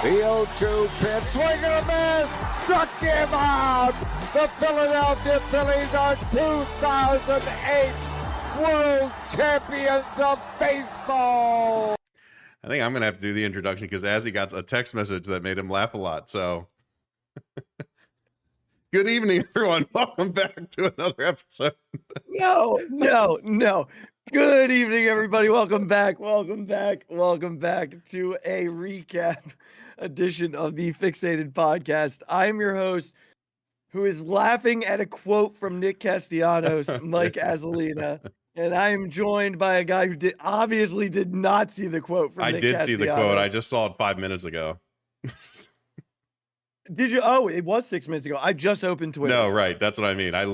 The 0-2 pitch, swing and a miss, struck him out. The Philadelphia Phillies are 2008 World Champions of Baseball. I think I'm going to have to do the introduction because Azzy got a text message that made him laugh a lot. So, good evening, everyone. Welcome back to another episode. No. Good evening, everybody. Welcome back to a recap edition of the Phixated podcast. I'm your host, who is laughing at a quote from Nick Castellanos, Mike Azzolina, and I am joined by a guy who obviously did not see the quote from Nick Castellanos. I did see the quote. I just saw it 5 minutes ago. Did you? Oh, it was 6 minutes ago. I just opened Twitter. No, right. That's what I mean. I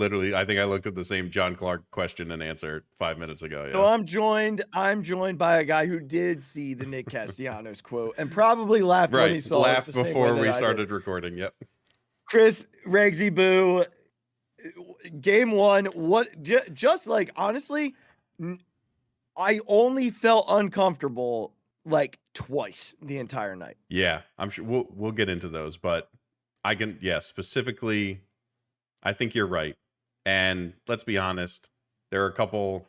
think I looked at the same John Clark question and answer 5 minutes ago. Yeah. So I'm joined by a guy who did see the Nick Castellanos quote and probably laughed when he saw it. Laughed before we started recording. Yep. Chris Regzy Boo, game one. Just like honestly, I only felt uncomfortable like twice the entire night. Yeah, I'm sure we'll get into those, but specifically, I think you're right. And let's be honest, there are a couple,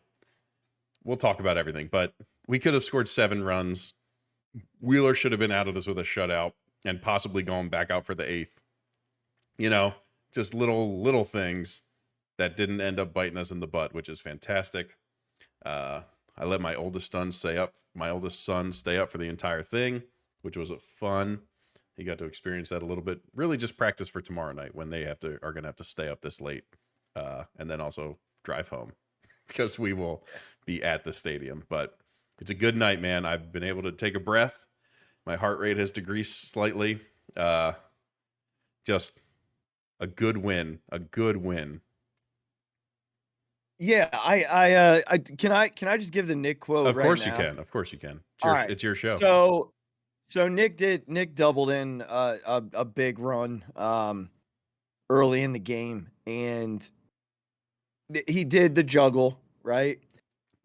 we'll talk about everything, but we could have scored 7 runs. Wheeler should have been out of this with a shutout and possibly going back out for the 8th. You know, just little things that didn't end up biting us in the butt, which is fantastic. I let my oldest son stay up for the entire thing, which was fun. He got to experience that a little bit. Really just practice for tomorrow night when they are going to have to stay up this late. And then also drive home because we will be at the stadium. But it's a good night, man. I've been able to take a breath. My heart rate has decreased slightly. Just a good win. Yeah, I can I just give the Nick quote? Of course right you now? can. Of course you can. It's your show. So Nick doubled in a big run early in the game, and he did the juggle, right?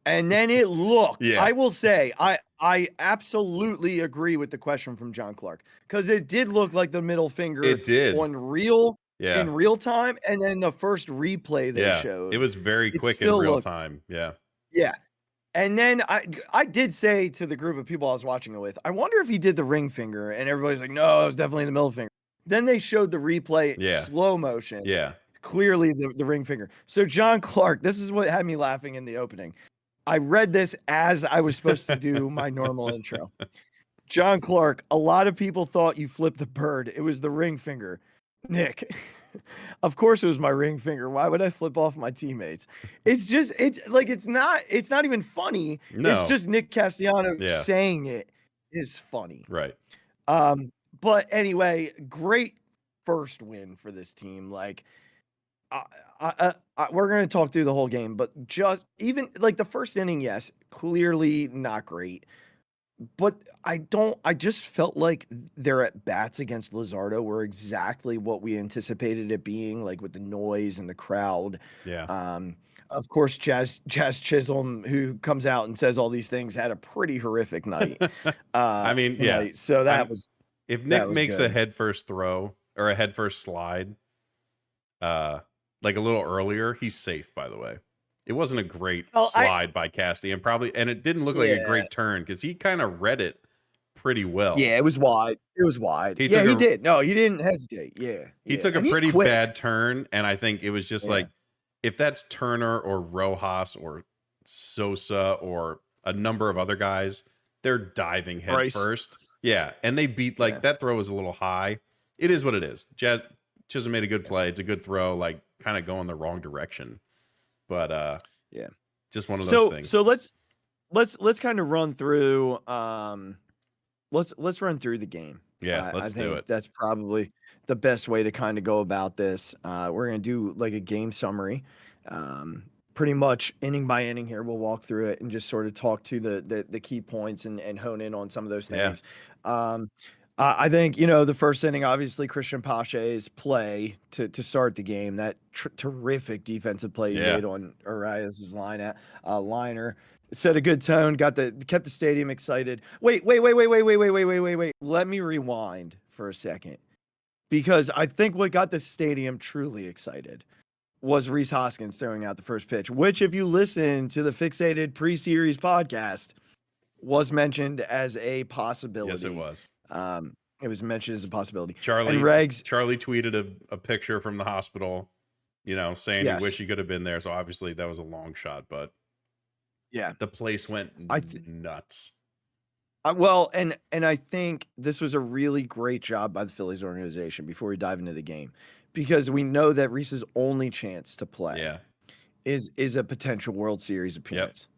And then it looked, Yeah. I will say, I absolutely agree with the question from John Clark, because it did look like the middle finger It did. in real time, and then the first replay they showed. It was very quick in real time. Yeah. Yeah. And then I did say to the group of people I was watching it with, I wonder if he did the ring finger, and everybody's like, no, it was definitely the middle finger. Then they showed the replay slow motion. Yeah. Clearly the ring finger. So John Clark, this is what had me laughing in the opening. I read this as I was supposed to do my normal intro. John Clark, a lot of people thought you flipped the bird. It was the ring finger. Nick, of course it was my ring finger. Why would I flip off my teammates? It's not even funny. No. It's just Nick Castellanos saying it is funny. Right. But anyway, great first win for this team. Like, we're going to talk through the whole game, but just even like the first inning, yes, clearly not great. But I just felt like their at-bats against Luzardo were exactly what we anticipated it being, like with the noise and the crowd. Yeah. Of course, Jazz Chisholm, who comes out and says all these things, had a pretty horrific night. I mean, yeah. So if Nick makes a headfirst throw or a headfirst slide, like a little earlier, he's safe, by the way. It wasn't a great slide by Casty, and it didn't look like a great turn because he kind of read it pretty well. Yeah, it was wide. He did. No, he didn't hesitate. Yeah. He took a pretty bad turn, and I think it was just like, if that's Turner or Rojas or Sosa or a number of other guys, they're diving head first. Yeah, and they beat, that throw was a little high. It is what it is. Chisholm made a good play. It's a good throw, kind of going the wrong direction. But just one of those things. So let's kind of run through let's run through the game. Yeah, let's do it. That's probably the best way to kind of go about this. We're gonna do like a game summary, pretty much inning by inning here. We'll walk through it and just sort of talk to the key points and hone in on some of those things. I think, the first inning, obviously Christian Pache's play to start the game, that terrific defensive play he made on Arias's liner. Set a good tone, kept the stadium excited. Wait. Let me rewind for a second. Because I think what got the stadium truly excited was Rhys Hoskins throwing out the first pitch, which, if you listen to the Phixated pre-series podcast, was mentioned as a possibility. Yes, it was. It was mentioned as a possibility. Charlie tweeted a picture from the hospital, saying he wished he could have been there. So obviously that was a long shot, but yeah, the place went nuts. Well, and I think this was a really great job by the Phillies organization before we dive into the game, because we know that Rhys's only chance to play is a potential World Series appearance.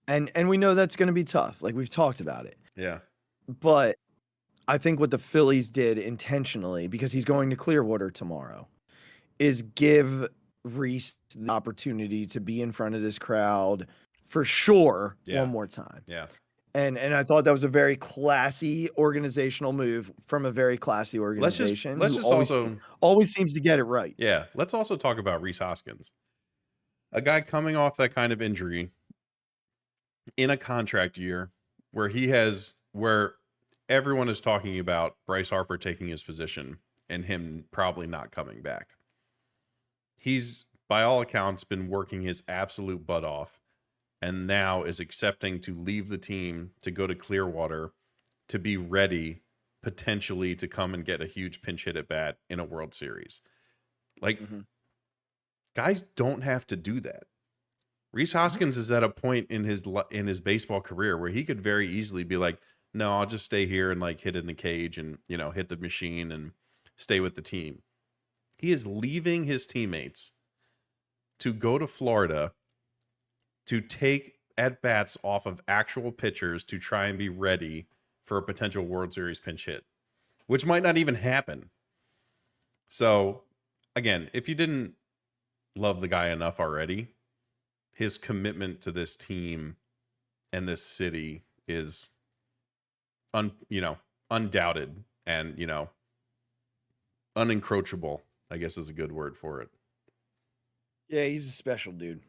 Yep. And we know that's going to be tough. Like, we've talked about it. Yeah. But I think what the Phillies did intentionally, because he's going to Clearwater tomorrow, is give Rhys the opportunity to be in front of this crowd for sure one more time. Yeah. And I thought that was a very classy organizational move from a very classy organization. Let's just always seems to get it right. Yeah. Let's also talk about Rhys Hoskins, a guy coming off that kind of injury in a contract year where everyone is talking about Bryce Harper taking his position and him probably not coming back. He's, by all accounts, been working his absolute butt off, and now is accepting to leave the team to go to Clearwater to be ready potentially to come and get a huge pinch hit at bat in a World Series. Like, guys don't have to do that. Rhys Hoskins is at a point in his baseball career where he could very easily be like, no, I'll just stay here and like hit in the cage and, hit the machine and stay with the team. He is leaving his teammates to go to Florida to take at-bats off of actual pitchers to try and be ready for a potential World Series pinch hit, which might not even happen. So, again, if you didn't love the guy enough already, his commitment to this team and this city is undoubted and, unencroachable, I guess is a good word for it. Yeah, he's a special dude.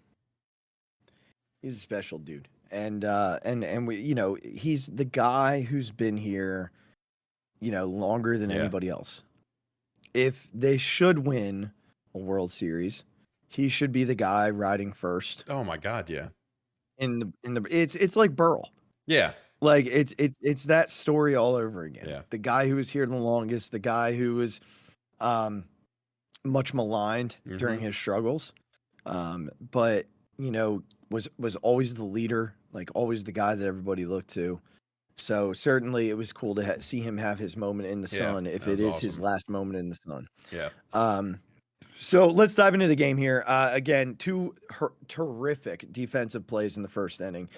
He's a special dude. And we, he's the guy who's been here, longer than anybody else. If they should win a World Series, he should be the guy riding first. Oh my God, yeah. It's like Burl. Yeah. Like it's that story all over again. Yeah. The guy who was here the longest, the guy who was much maligned during his struggles. But was always the leader, like always the guy that everybody looked to. So certainly it was cool to see him have his moment in the sun, if it is his last moment in the sun. Yeah. So let's dive into the game here. Again, two terrific defensive plays in the first inning.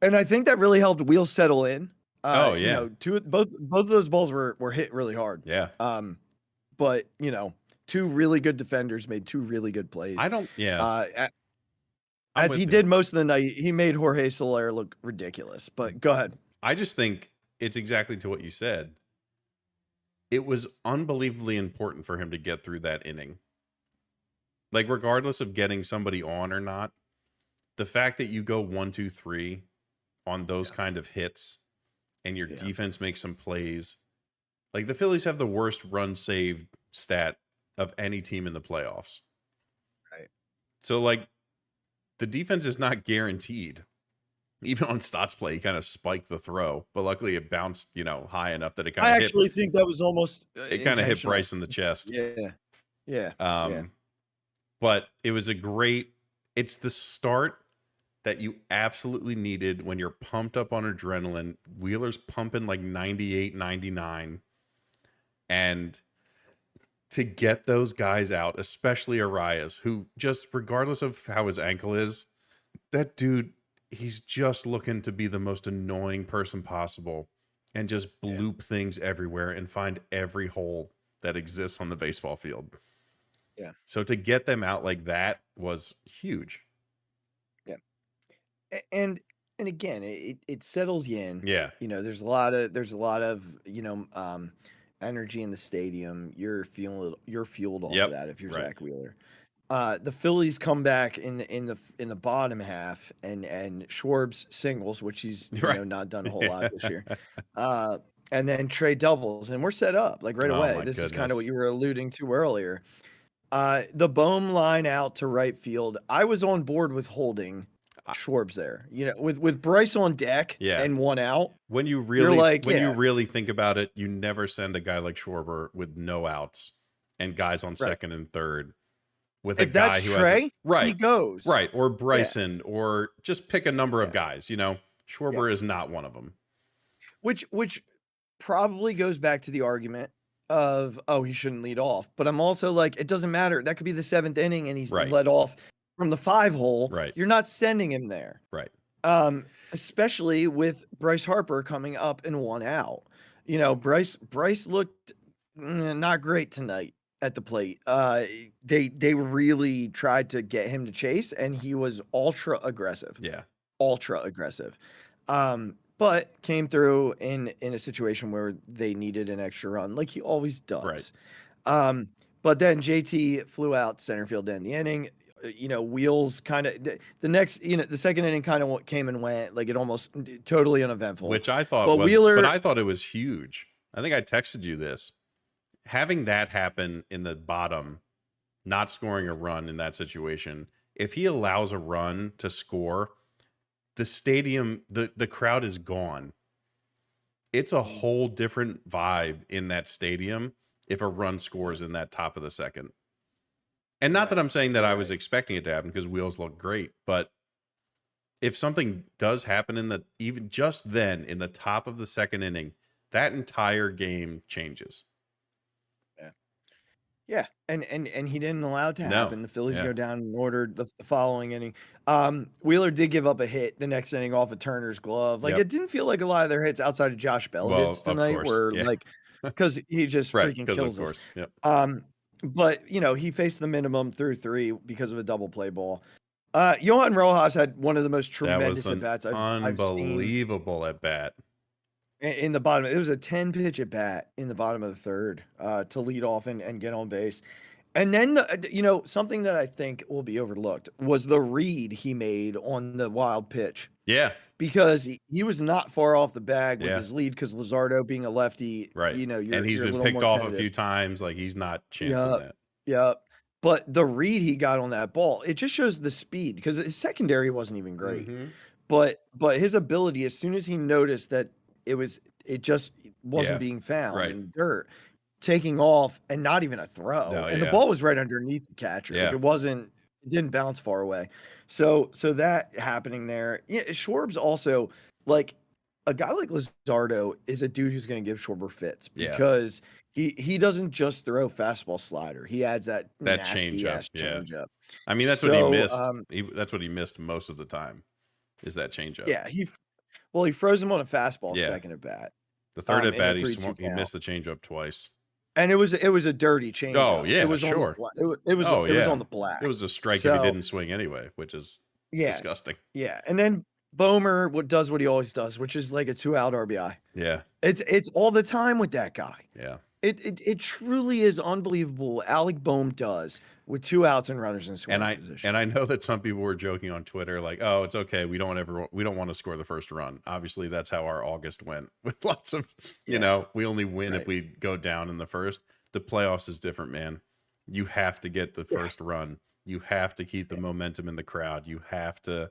And I think that really helped Wheels settle in. Both of those balls were hit really hard. Yeah. But two really good defenders made two really good plays. As he did most of the night, he made Jorge Soler look ridiculous. But go ahead. I just think it's exactly to what you said. It was unbelievably important for him to get through that inning. Like, regardless of getting somebody on or not, the fact that you go 1, 2, 3 on those kind of hits and your defense makes some plays. Like, the Phillies have the worst run saved stat of any team in the playoffs. Right. So, like, the defense is not guaranteed. Even on Stott's play, he kind of spiked the throw, but luckily it bounced, high enough that it kind of hit. I actually think that was almost it kind of hit Bryce in the chest. Yeah. But it was it's the start that you absolutely needed when you're pumped up on adrenaline. Wheeler's pumping like 98, 99. And to get those guys out, especially Arias, who just, regardless of how his ankle is, that dude, he's just looking to be the most annoying person possible and just bloop things everywhere and find every hole that exists on the baseball field. Yeah. So to get them out like that was huge. Yeah. And again, it settles you in. Yeah. There's a lot of energy in the stadium. You're fueled off of that if you're Zach Wheeler. The Phillies come back in the bottom half, and Schwartz singles, which he's Right. not done a whole lot this year. And then Trey doubles, and we're set up like right Oh, away. my This is kind of what goodness. you were alluding to earlier. The Bohm line out to right field. I was on board with holding Schwartz there. With Bryce on deck Yeah. and one out. When you You're really like, when you yeah. really think about it, you never send a guy like Schwarber with no outs and guys on second and third with a If guy that's who Trey, has right, he goes. right, or Bryson, or just pick a number of guys. Schwarber Yeah. is not one of them. Which probably goes back to the argument of, oh, he shouldn't lead off. But I'm also like, it doesn't matter. That could be the 7th inning and he's Right. led off from the 5 hole. Right. You're not sending him there. Right. Especially with Bryce Harper coming up and one out. Bryce looked not great tonight at the plate. They really tried to get him to chase, and he was ultra aggressive. Yeah. Ultra aggressive. But came through in a situation where they needed an extra run, like he always does. Right. But then JT flew out center field to end the inning. Wheels kind of the next, the second inning kind of came and went, like it almost totally uneventful. Which I thought But was, but I thought it was huge. I think I texted you this. Having that happen in the bottom, not scoring a run in that situation, if he allows a run to score, the stadium, the crowd is gone. It's a whole different vibe in that stadium if a run scores in that top of the second. And not that I'm saying that I was expecting it to happen, because Wheels look great, but if something does happen even just then in the top of the second inning, that entire game changes. Yeah, and he didn't allow it to happen. The Phillies go down and ordered the following inning. Wheeler did give up a hit the next inning off of Turner's glove. Like, it didn't feel like a lot of their hits outside of Josh Bell hits tonight were like, because he just freaking kills us. Yep. But he faced the minimum through 3 because of a double play ball. Johan Rojas had one of the most tremendous at bats I've seen. Unbelievable at bat. In the bottom, it was a 10-pitch at bat in the bottom of the third to lead off and get on base. And then, something that I think will be overlooked was the read he made on the wild pitch. Yeah. Because he was not far off the bag with his lead, because Luzardo being a lefty, right. And he's been picked off a few times. Like, he's not chancing that. Yeah. But the read he got on that ball, it just shows the speed, because his secondary wasn't even great. Mm-hmm. But his ability, as soon as he noticed that it just wasn't being found in dirt, taking off, and not even a throw. The ball was right underneath the catcher. Yeah. Like, it didn't bounce far away. So that happening there. Yeah, Schwarb's also, like, a guy like Luzardo is a dude who's going to give Schwarber fits, because he doesn't just throw fastball slider. He adds that changeup. Changeup. I mean, that's what he missed. That's what he missed most of the time, is that changeup. Yeah, he froze him on a fastball second at bat. The third at bat, he missed the changeup twice. And it was a dirty changeup. Oh yeah, it was sure. It was on the black. It was a strike if he didn't swing anyway, which is disgusting. Yeah, and then Bomer does what he always does, which is like a 2-out RBI. Yeah, it's all the time with that guy. Yeah, it truly is unbelievable what Alec Bohm does with 2 outs and runners in scoring position. And I know that some people were joking on Twitter, like, "Oh, it's okay. We don't want to score the first run." Obviously, that's how our August went, with lots of, we only win if we go down in the first. The playoffs is different, man. You have to get the first run. You have to keep the momentum in the crowd. You have to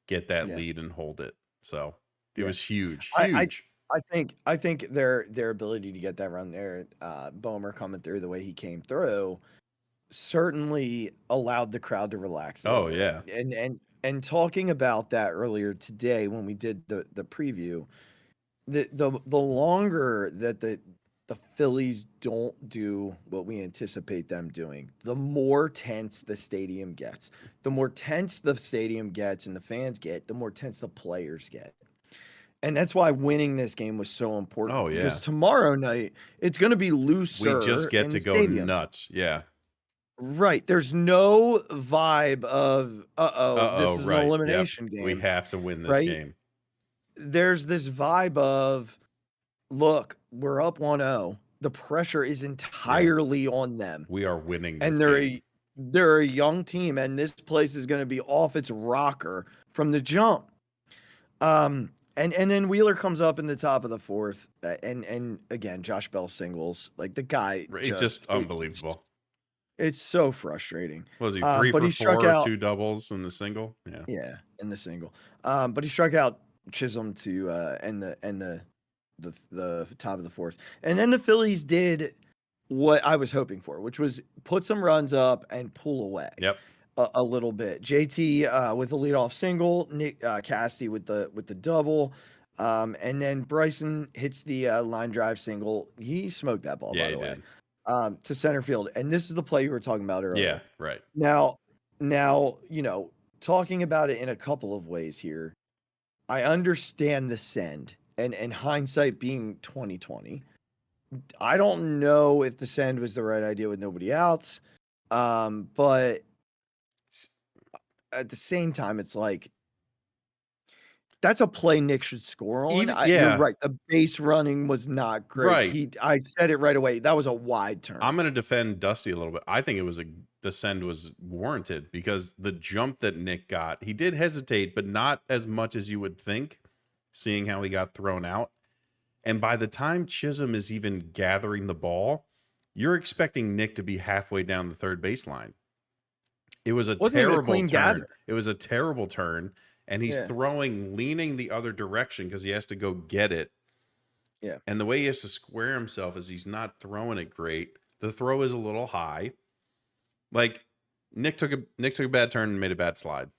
get that lead and hold it. So it was huge. I think their ability to get that run there, Bomer coming through the way he came through, certainly allowed the crowd to relax. Oh yeah. And talking about that earlier today when we did the preview, the longer that the Phillies don't do what we anticipate them doing, the more tense the stadium gets. The more tense the stadium gets and the fans get, the more tense the players get. And that's why winning this game was so important. Oh, yeah. Because tomorrow night, it's going to be looser. We just get to go nuts. Yeah. Right. There's no vibe of, this is an elimination game. We have to win this game. There's this vibe of, look, we're up 1-0. The pressure is entirely on them. We are winning this game. they're a young team, and this place is going to be off its rocker from the jump. And then Wheeler comes up in the top of the fourth, and again, Josh Bell singles. Like the guy, It's just unbelievable. It's so frustrating. Was he 3 but for he struck 4, out 2 doubles in the single? Yeah, in the single. But he struck out Chisholm to end the top of the fourth, and then the Phillies did what I was hoping for, which was put some runs up and pull away. Yep. A little bit. JT with the leadoff single, Nick Cassidy with the double, and then Bryson hits the line drive single. He smoked that ball, by the way, to center field. And this is the play you were talking about earlier. Yeah, right. Now, talking about it in a couple of ways here, I understand the send, and hindsight being 2020. I don't know if the send was the right idea with nobody outs, but at the same time, it's like that's a play Nick should score on. You're right. The base running was not great. Right. I said it right away. That was a wide turn. I'm going to defend Dusty a little bit. I think the send was warranted because the jump that Nick got, he did hesitate, but not as much as you would think, seeing how he got thrown out. And by the time Chisholm is even gathering the ball, you're expecting Nick to be halfway down the third baseline. It was a terrible turn. Gather. It was a terrible turn, and he's leaning the other direction because he has to go get it. Yeah. And the way he has to square himself is he's not throwing it great. The throw is a little high. Like Nick took a bad turn and made a bad slide.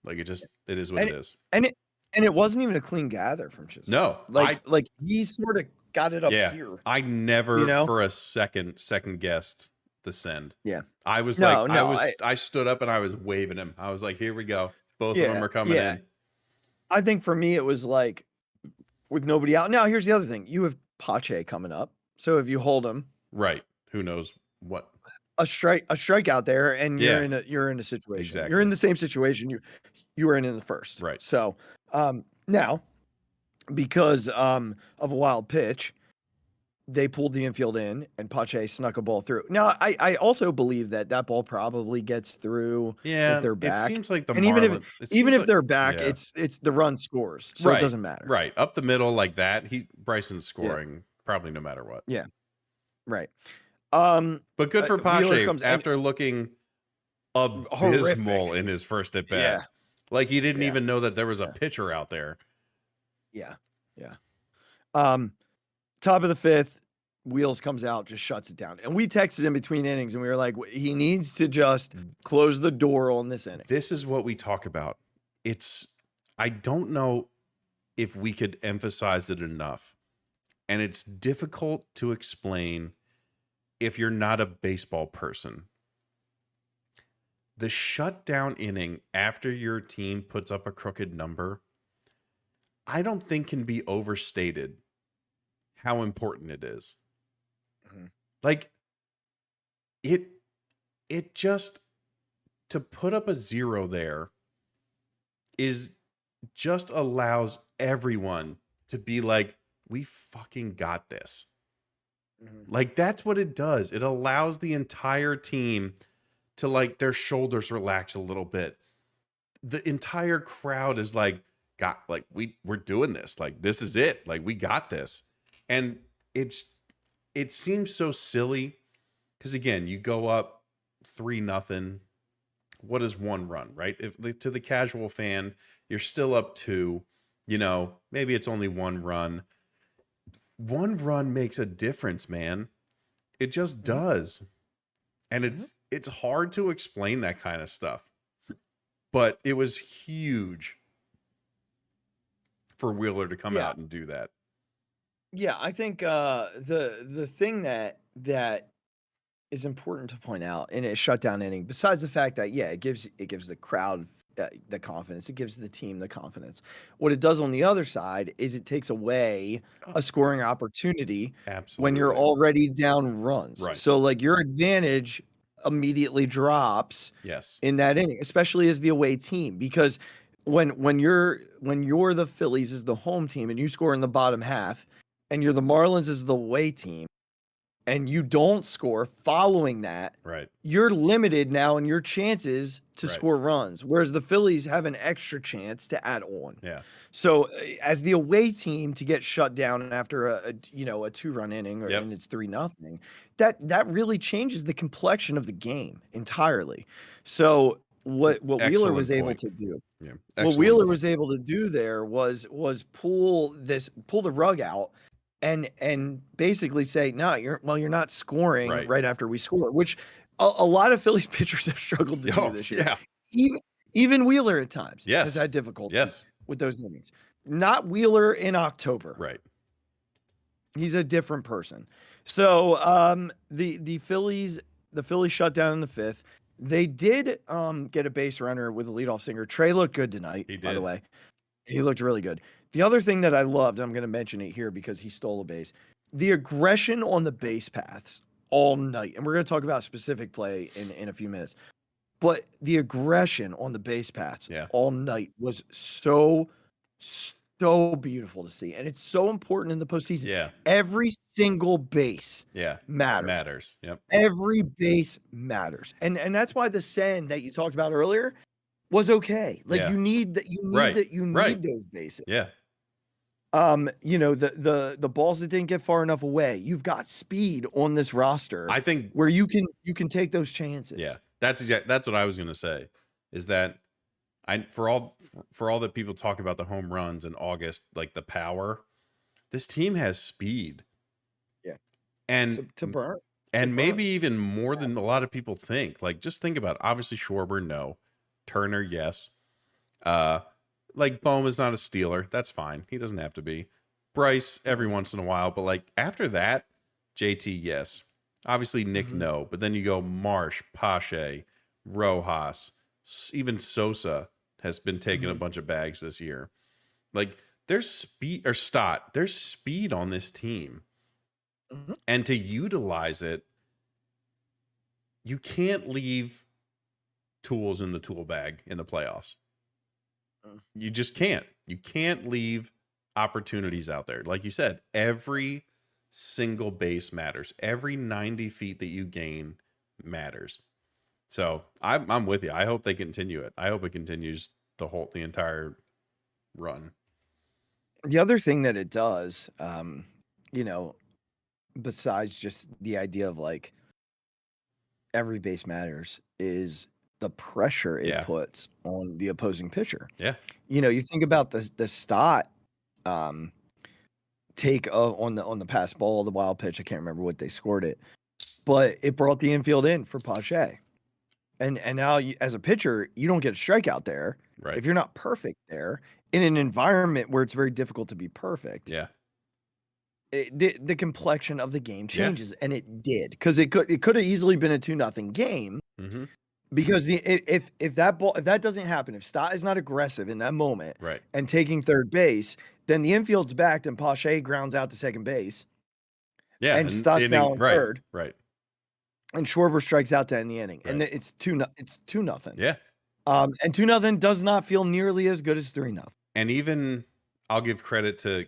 Like it is what it is. And it wasn't even a clean gather from Chisholm. No. Like he sort of got it up here. I never for a second guessed the send. Yeah. I was I stood up and I was waving him. I was like, here we go. Both of them are coming in. I think for me, it was like with nobody out. Now, here's the other thing. You have Pache coming up. So if you hold him. Right. Who knows what? A strike out there, and you're in a situation. Exactly. You're in the same situation you were in the first. Right. So now, because of a wild pitch, they pulled the infield in, and Pache snuck a ball through. Now, I also believe that ball probably gets through if they're back. It seems like even if they're back, it's the run scores, so it doesn't matter. Right, up the middle like that, Bryson's scoring probably no matter what. Yeah, right. But good for Pache after looking abysmal in his first at bat. Yeah. Like he didn't even know that there was a pitcher out there. Yeah. Top of the fifth, Wheels comes out, just shuts it down. And we texted him between innings, and we were like, he needs to just close the door on this inning. This is what we talk about. I don't know if we could emphasize it enough. And it's difficult to explain if you're not a baseball person. The shutdown inning after your team puts up a crooked number, I don't think can be overstated how important it is. Mm-hmm. Like it just to put up a 0 there is just allows everyone to be like, we fucking got this. Mm-hmm. Like that's what it does. It allows the entire team to like their shoulders relax a little bit. The entire crowd is like, we're doing this. Like this is it. Like we got this. And it seems so silly because again, you go up 3-0. What is one run, right? If to the casual fan, you're still up 2, maybe it's only one run. One run makes a difference, man. It just does. And it's hard to explain that kind of stuff. But it was huge for Wheeler to come out and do that. Yeah, I think the thing that is important to point out in a shutdown inning, besides the fact that it gives the crowd the confidence, it gives the team the confidence. What it does on the other side is it takes away a scoring opportunity when you're already down runs. Right. So like your advantage immediately drops in that inning, especially as the away team, because when you're the Phillies as the home team and you score in the bottom half, and you're the Marlins as the away team, and you don't score following that, Right. you're limited now in your chances to Right. score runs, whereas the Phillies have an extra chance to add on. Yeah. So as the away team to get shut down after a 2-run inning Yep. and it's 3-0, that really changes the complexion of the game entirely. So what Wheeler was able to do. Yeah. What Excellent Wheeler point. was able to do there was pull the rug out and basically say, no, you're not scoring Right. right after we score, which a lot of Phillies pitchers have struggled to do this year. Yeah. Even Wheeler at times Yes. has had difficulty Yes. with those innings. Not Wheeler in October. Right. He's a different person. So the Phillies shut down in the 5th. They did get a base runner with a leadoff single. Trey looked good tonight, He did. by the way. He looked really good. The other thing that I loved, I'm going to mention it here because he stole a base, the aggression on the base paths all night. And we're going to talk about specific play in a few minutes. But the aggression on the base paths all night was so beautiful to see. And it's so important in the postseason. Yeah. Every single base matters. Yep. Every base matters. And that's why the send that you talked about earlier was okay. Like you need those bases. Yeah. The balls that didn't get far enough away. You've got speed on this roster. I think where you can take those chances. Yeah. That's what I was going to say, is that for all that people talk about the home runs in August, like the power, this team has speed. Yeah. And to burn. And maybe even more than a lot of people think. Like, just think about it. Obviously Schwarber, no. Turner, yes. Like Bohm's not a stealer. That's fine. He doesn't have to be. Bryce every once in a while, but like after that, JT, yes. Obviously Nick, no. But then you go Marsh, Pache, Rojas, even Sosa has been taking a bunch of bags this year. Like there's speed, or Stott, there's speed on this team. And to utilize it, you can't leave tools in the tool bag in the playoffs. You just can't. You can't leave opportunities out there. Like you said, every single base matters. Every 90 feet that you gain matters. So I'm with you. I hope they continue it. I hope it continues the entire run. The other thing that it does, besides just the idea of like every base matters, is the pressure it puts on the opposing pitcher. Yeah. You think about the Stott take on the pass ball, the wild pitch. I can't remember what they scored it, but it brought the infield in for Pache. And now as a pitcher, you don't get a strikeout there. Right. If you're not perfect there in an environment where it's very difficult to be perfect. Yeah. The complexion of the game changes, and it did, because it could have easily been a 2-0 game. Because if that doesn't happen, if Stott is not aggressive in that moment, right, and taking third base, then the infield's backed and Pache grounds out to second base. Yeah, and Stott's now in third. Right. And Schwarber strikes out to end the inning, and it's 2-0. Yeah. And 2-0 does not feel nearly as good as 3-0. And even I'll give credit to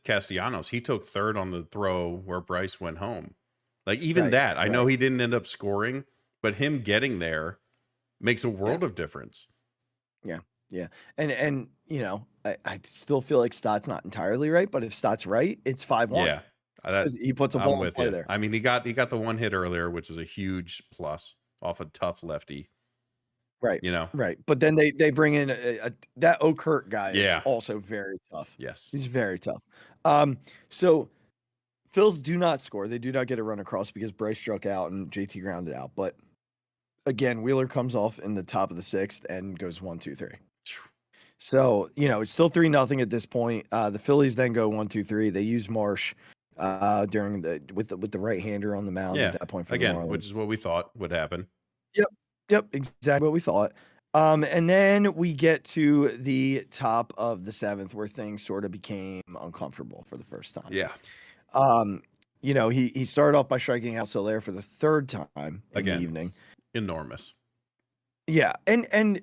Castellanos. He took third on the throw where Bryce went home. Like even that, I know he didn't end up scoring, but him getting there makes a world of difference. Yeah. Yeah. And I still feel like Stott's not entirely right, but if Stott's right, it's 5-1. Yeah. He puts a ball in play there. I mean, he got the one hit earlier, which was a huge plus off a tough lefty. Right. Right. But then they bring in that Okert guy is also very tough. Yes. He's very tough. So Phils do not score. They do not get a run across because Bryce struck out and JT grounded out. But again, Wheeler comes off in the top of the 6th and goes 1-2-3. So, it's still 3-0 at this point. The Phillies then go 1-2-3. They use Marsh during with the right-hander on the mound at that point for again, the Marlins. which is what we thought would happen. Yep, exactly what we thought. And then we get to the top of the 7th where things sort of became uncomfortable for the first time. Yeah. He started off by striking out Soler for the 3rd time in the evening. Enormous. Yeah, and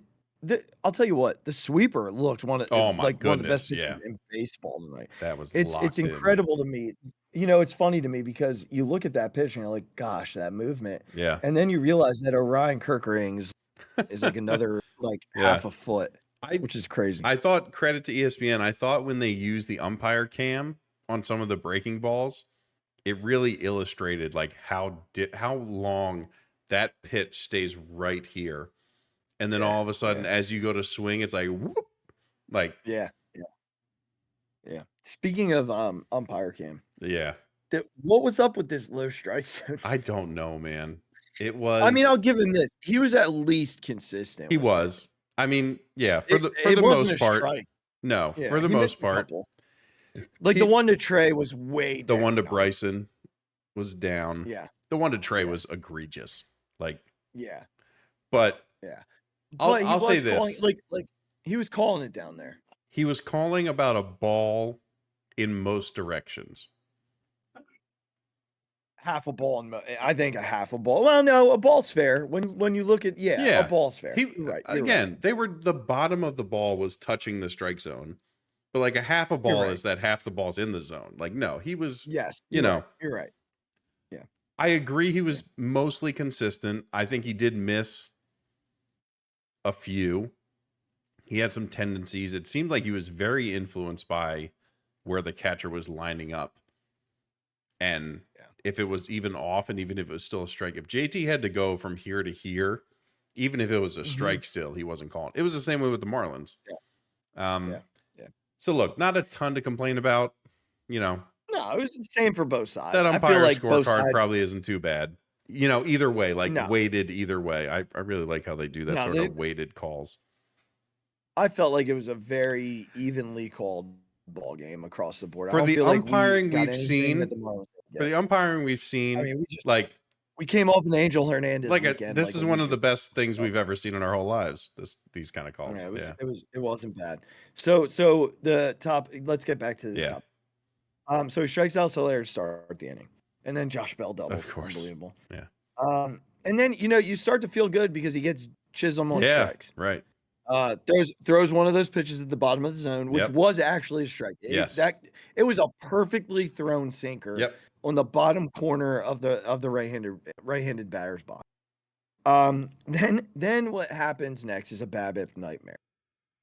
I'll tell you what, the sweeper looked one of the best pitches in baseball tonight. That was it's incredible to me. it's funny to me because you look at that pitch and you're like, gosh, that movement. Yeah. And then you realize that Orion Kirkering is like another like Yeah. half a foot, which is crazy. I thought, credit to ESPN, I thought when they used the umpire cam on some of the breaking balls, it really illustrated like how long that pitch stays right here. And then all of a sudden, as you go to swing, it's like, whoop, like, yeah. Speaking of umpire cam, yeah. What was up with this low strike zone? I don't know, man. It was. I mean, I'll give him this. He was at least consistent. He was. I mean, yeah, for the it wasn't most a part. strike. No, Yeah, for the he most missed a part. couple. Like the one to Trey was way The down. one to Bryson was down. Yeah. The one to Trey was egregious. Like, yeah. But Yeah. I'll say this. Like he was calling it down there. He was calling about a ball in most directions. Half a ball, I think a half a ball. Well, no, a ball's fair when you look at a ball's fair. You're right. They were the bottom of the ball was touching the strike zone, but like a half a ball is that half the ball's in the zone. Like no, he was. Yes, you're right. Yeah, I agree. He was mostly consistent. I think he did miss a few. He had some tendencies. It seemed like he was very influenced by where the catcher was lining up. And if it was even off and even if it was still a strike, if JT had to go from here to here, even if it was a strike still, he wasn't calling. It was the same way with the Marlins. So look, not a ton to complain about, No, it was the same for both sides. That umpire I feel like scorecard probably isn't too bad. Either way, weighted either way. I really like how they do that sort of weighted calls. I felt like it was a very evenly called ball game across the board. For the umpiring we've seen, we came off an Angel Hernandez weekend. This is one of the best things we've ever seen in our whole lives. These kind of calls. It wasn't bad. So the top. Let's get back to the top. So he strikes out Soler to start the inning, and then Josh Bell doubles. Of course, unbelievable. Yeah. And then you start to feel good because he gets Chisholm on strikes. Right. Throws one of those pitches at the bottom of the zone, which was actually a strike. It was a perfectly thrown sinker on the bottom corner of the right-handed batter's box. Then what happens next is a BABIP nightmare.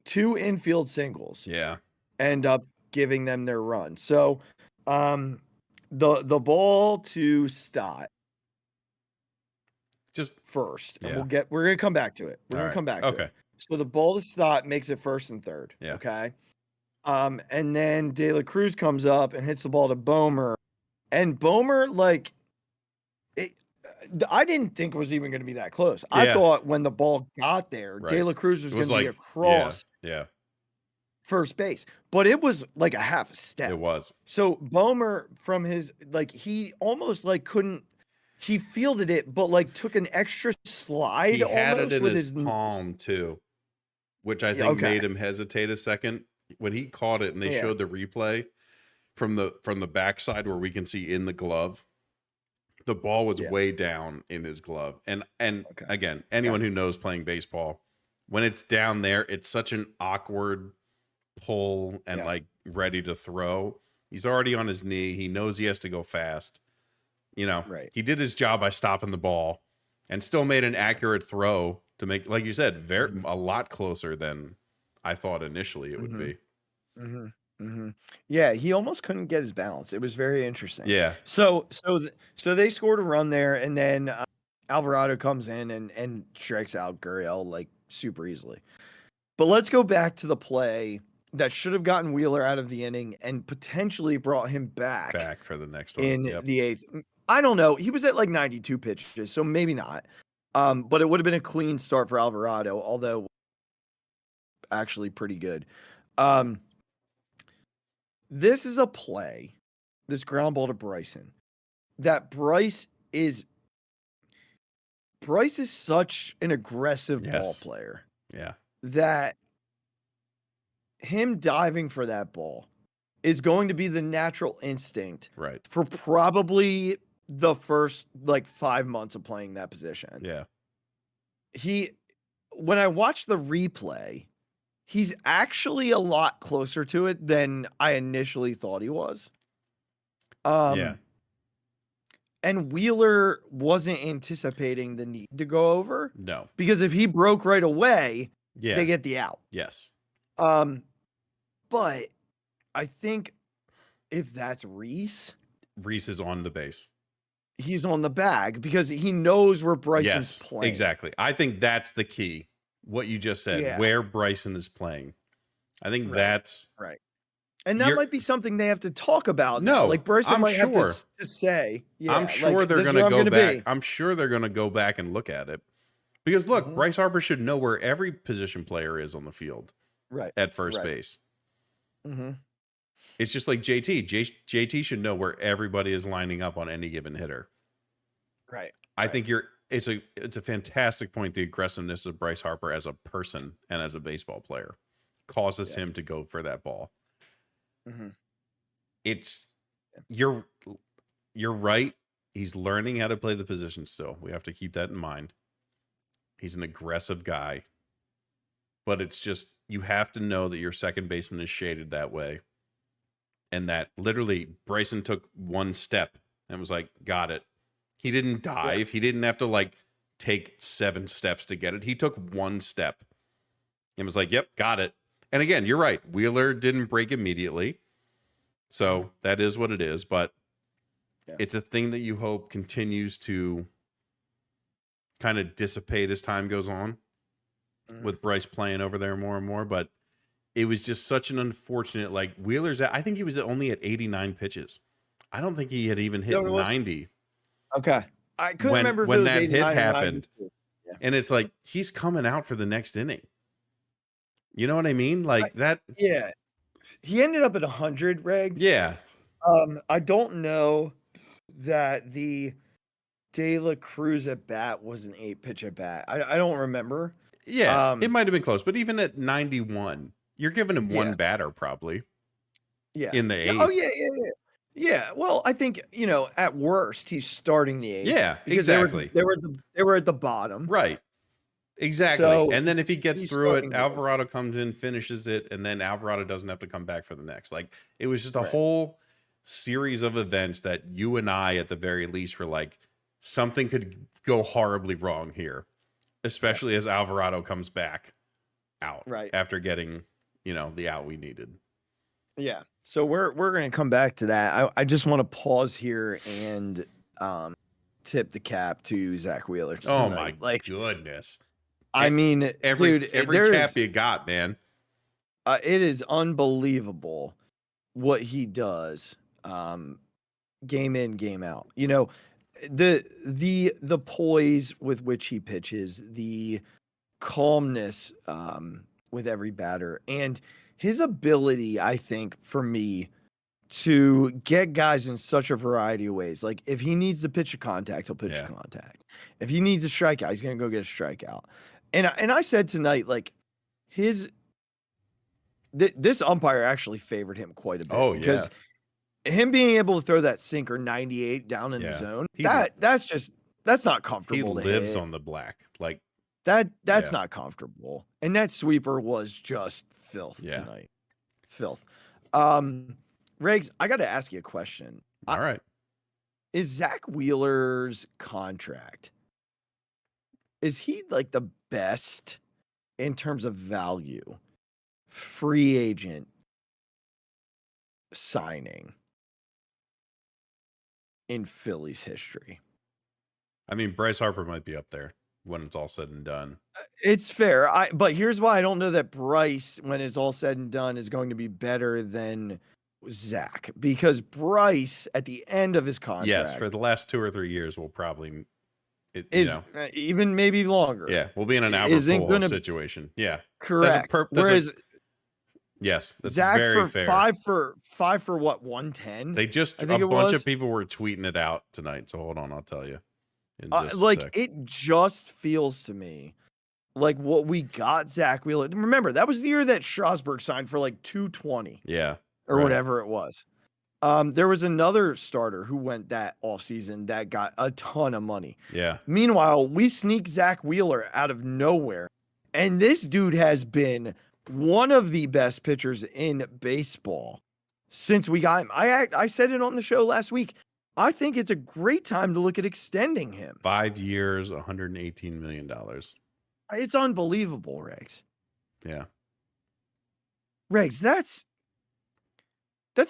2 infield singles. End up giving them their run. So the ball to Stott just first. And we're gonna come back to it. We're gonna come back to it. So the ball to Stott makes it first and third. Okay. And then De La Cruz comes up and hits the ball to Bomer. And Bomer, I didn't think it was even going to be that close. I thought when the ball got there, De La Cruz was going to be across first base. But it was like a half a step. It was. So Bomer, from his, he almost couldn't. He fielded it, but took an extra slide. He had it in with his palm too, which I think made him hesitate a second when he caught it. And they showed the replay from the backside where we can see in the glove, the ball was way down in his glove. And again, anyone who knows playing baseball, when it's down there, it's such an awkward pull and ready to throw. He's already on his knee. He knows he has to go fast. He did his job by stopping the ball and still made an accurate throw to make, like you said, a lot closer than I thought initially it would be. Yeah, he almost couldn't get his balance. It was very interesting. Yeah. So they scored a run there, and then Alvarado comes in and strikes out Gurriel super easily. But let's go back to the play that should have gotten Wheeler out of the inning and potentially brought him back for the next one in the 8th. I don't know. He was at 92 pitches, so maybe not. But it would have been a clean start for Alvarado, although actually pretty good. This is a play, this ground ball to Bryson, that Bryce is such an aggressive ball player. Yeah. That him diving for that ball is going to be the natural instinct for probably the first 5 months of playing that position. Yeah. When I watched the replay, he's actually a lot closer to it than I initially thought he was. Yeah. And Wheeler wasn't anticipating the need to go over No. because if he broke right away, Yeah. they get the out. Yes. But I think if that's Reese is on the base. He's on the bag because he knows where Bryson's playing. Exactly. I think that's the key. What you just said, where Bryson is playing. I think that's right. And that might be something they have to talk about. No, like Bryson might have to say. Yeah, I'm sure they're going to go back. I'm sure they're going to go back and look at it because look, Bryce Harper should know where every position player is on the field. Right. At first base. It's just like JT. JT should know where everybody is lining up on any given hitter. Right. I think it's a fantastic point. The aggressiveness of Bryce Harper as a person and as a baseball player causes him to go for that ball. It's you're right. He's learning how to play the position still. We have to keep that in mind. He's an aggressive guy, but it's just you have to know that your second baseman is shaded that way, and that literally Bryson took one step and was like, "Got it." He didn't dive. Yeah. He didn't have to like take 7 steps to get it. He took one step and was like, "Yep, got it." And again, you're right. Wheeler didn't break immediately. So that is what it is. But it's a thing that you hope continues to kind of dissipate as time goes on with Bryce playing over there more and more. But it was just such an unfortunate, like Wheeler's I think he was only at 89 pitches. I don't think he had even hit 90. Okay. I couldn't remember if when it was that hit happened. Yeah. And it's like, he's coming out for the next inning. You know what I mean? Like that. Yeah. He ended up at 100, Regz. Yeah. I don't know that the De La Cruz at bat was an 8-pitch at bat. I don't remember. Yeah. It might have been close, but even at 91, you're giving him one batter probably. Yeah. In the 8th. Oh, yeah. Yeah, well, I think, at worst, he's starting the 8th. Yeah, exactly. They were at the bottom. Right. Exactly. So and then if he gets through it, Alvarado comes in, finishes it, and then Alvarado doesn't have to come back for the next. Like, it was just a whole series of events that you and I, at the very least, were like, something could go horribly wrong here, especially as Alvarado comes back out after getting, the out we needed. Yeah. So we're going to come back to that. I just want to pause here and tip the cap to Zach Wheeler tonight. Oh my goodness. I mean, every dude, cap you got, man. It is unbelievable what he does game in, game out. The poise with which he pitches, the calmness with every batter, and his ability, I think, for me, to get guys in such a variety of ways. Like, if he needs to pitch a contact, he'll pitch a contact. If he needs a strikeout, he's going to go get a strikeout. And I said tonight, like, this umpire actually favored him quite a bit. Oh, yeah. Because him being able to throw that sinker 98 down in the zone, that's not comfortable to hit. He lives on the black. Like, that's not comfortable. And that sweeper was just filth tonight. Filth. Regz, I got to ask you a question. All right. Is Zach Wheeler's contract, is he like the best in terms of value free agent signing in Phillies history? I mean, Bryce Harper might be up there when it's all said and done. It's fair. But here's why I don't know that Bryce, when it's all said and done, is going to be better than Zach, because Bryce at the end of his contract, yes, for the last 2 or 3 years, will probably even maybe longer. Yeah, we'll be in an Albert Pujols situation. Yeah, correct. Whereas yes, that's Zach very for fair. five for what, 110? They just a bunch of people were tweeting it out tonight. So hold on, I'll tell you. It just feels to me like what we got Zach Wheeler. Remember, that was the year that Strasburg signed for like 220. Yeah. Or whatever it was. There was another starter who went that offseason that got a ton of money. Yeah. Meanwhile, we sneak Zach Wheeler out of nowhere. And this dude has been one of the best pitchers in baseball since we got him. I said it on the show last week. I think it's a great time to look at extending him. 5 years, $118 million. It's unbelievable, Regz. Yeah. Regz, that's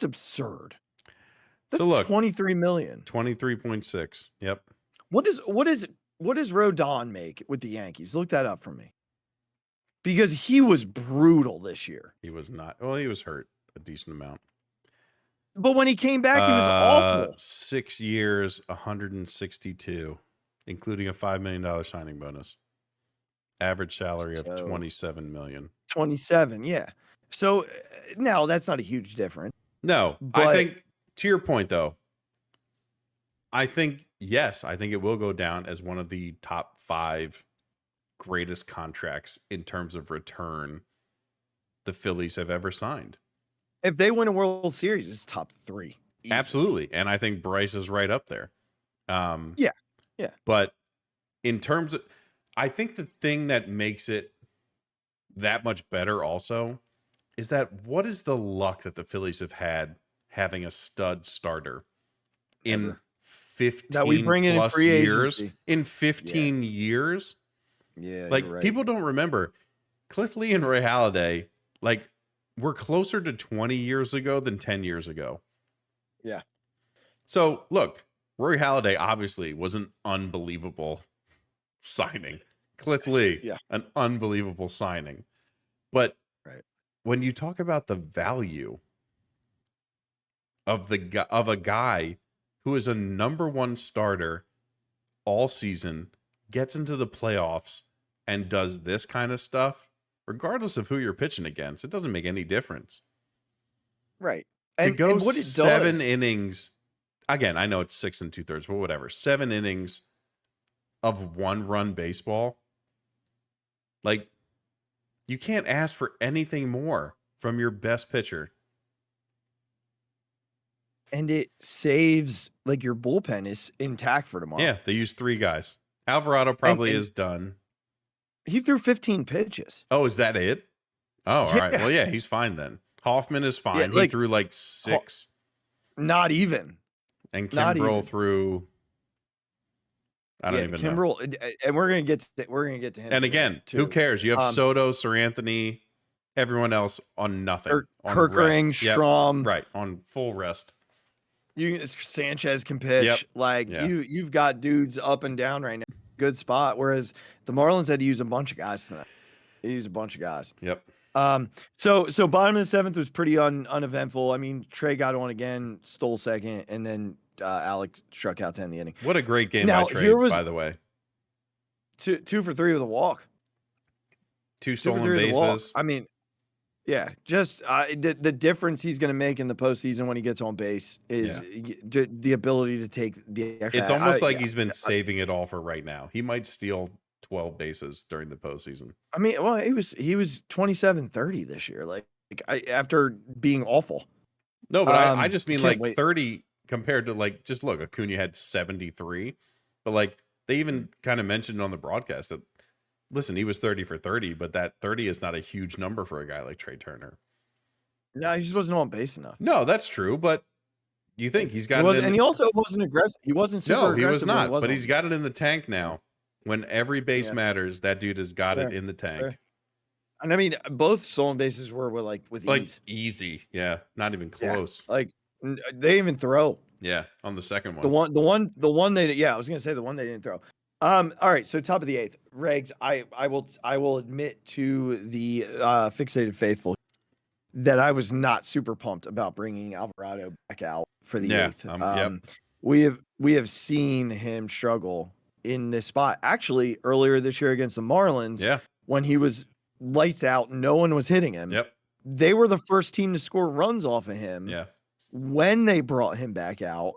absurd. That's So look, 23 million. 23.6. Yep. What does Rodon make with the Yankees? Look that up for me. Because he was brutal this year. He was not. Well, he was hurt a decent amount. But when he came back, he was awful. 6 years, 162, including a $5 million signing bonus. Average salary of $27 million. 27, yeah. So now that's not a huge difference. No, but I think to your point though, I think it will go down as one of the top 5 greatest contracts in terms of return the Phillies have ever signed. If they win a World Series, it's top 3. Easy. Absolutely. And I think Bryce is right up there. Yeah. But in terms of, I think the thing that makes it that much better also is that what is the luck that the Phillies have had having a stud starter in 15 that we bring in plus free years? agency. In 15 years? Yeah. Like, right. people don't remember Cliff Lee and Roy Halladay, like, we're closer to 20 years ago than 10 years ago. Yeah. So look, Roy Halladay obviously was an unbelievable signing. Cliff Lee, an unbelievable signing. But when you talk about the value of a guy who is a #1 starter all season, gets into the playoffs and does this kind of stuff, regardless of who you're pitching against, it doesn't make any difference. Right. To go and what it 7 innings, again, I know it's 6 2/3, but whatever. 7 innings of 1-run baseball. Like, you can't ask for anything more from your best pitcher. And it saves, like, your bullpen is intact for tomorrow. Yeah, they used 3 guys. Alvarado probably is done. He threw 15 pitches. Oh, is that it? Oh, all right. Well, yeah, he's fine then. Hoffman is fine. He threw like 6. Not even. And Kimbrel threw. I don't even know. And we're gonna get to him. And again, who cares? You have Soto, Sir Anthony, everyone else on nothing. Kirkering, Strom, right, on full rest. Sanchez can pitch. You've got dudes up and down right now. Good spot. Whereas the Marlins had to use a bunch of guys tonight. They used a bunch of guys. Yep. So bottom of the 7th was pretty uneventful. I mean, Trey got on again, stole second, and then Alex struck out to end the inning. What a great game by Trey, by the way. 2 for 3 with a walk. 2 stolen bases. I mean, yeah, just the difference he's going to make in the postseason when he gets on base is the ability to take the extra. It's almost like he's been saving it all for right now. He might steal 12 bases during the postseason. I mean, well, he was 27-30 this year, after being awful. No, but I just mean like 30 compared to like, just look, Acuna had 73, but like they even kind of mentioned on the broadcast that, listen, he was 30 for 30, but that 30 is not a huge number for a guy like Trey Turner. No, he just wasn't on base enough. No, that's true, but you think he's got it and he also wasn't aggressive. He wasn't super aggressive. No, he was not, but he's got it in the tank now. When every base matters, that dude has got it in the tank. Fair. And I mean, both stolen bases were with ease. Easy. Yeah, not even close. Yeah. Like, they even throw. Yeah, on the second one. The one they I was gonna say the one they didn't throw. All right, so top of the 8th, Regz. I will admit to the Phixated faithful that I was not super pumped about bringing Alvarado back out for the 8th. We have seen him struggle in this spot. Actually, earlier this year against the Marlins, when he was lights out, no one was hitting him. Yep. They were the first team to score runs off of him. Yeah. When they brought him back out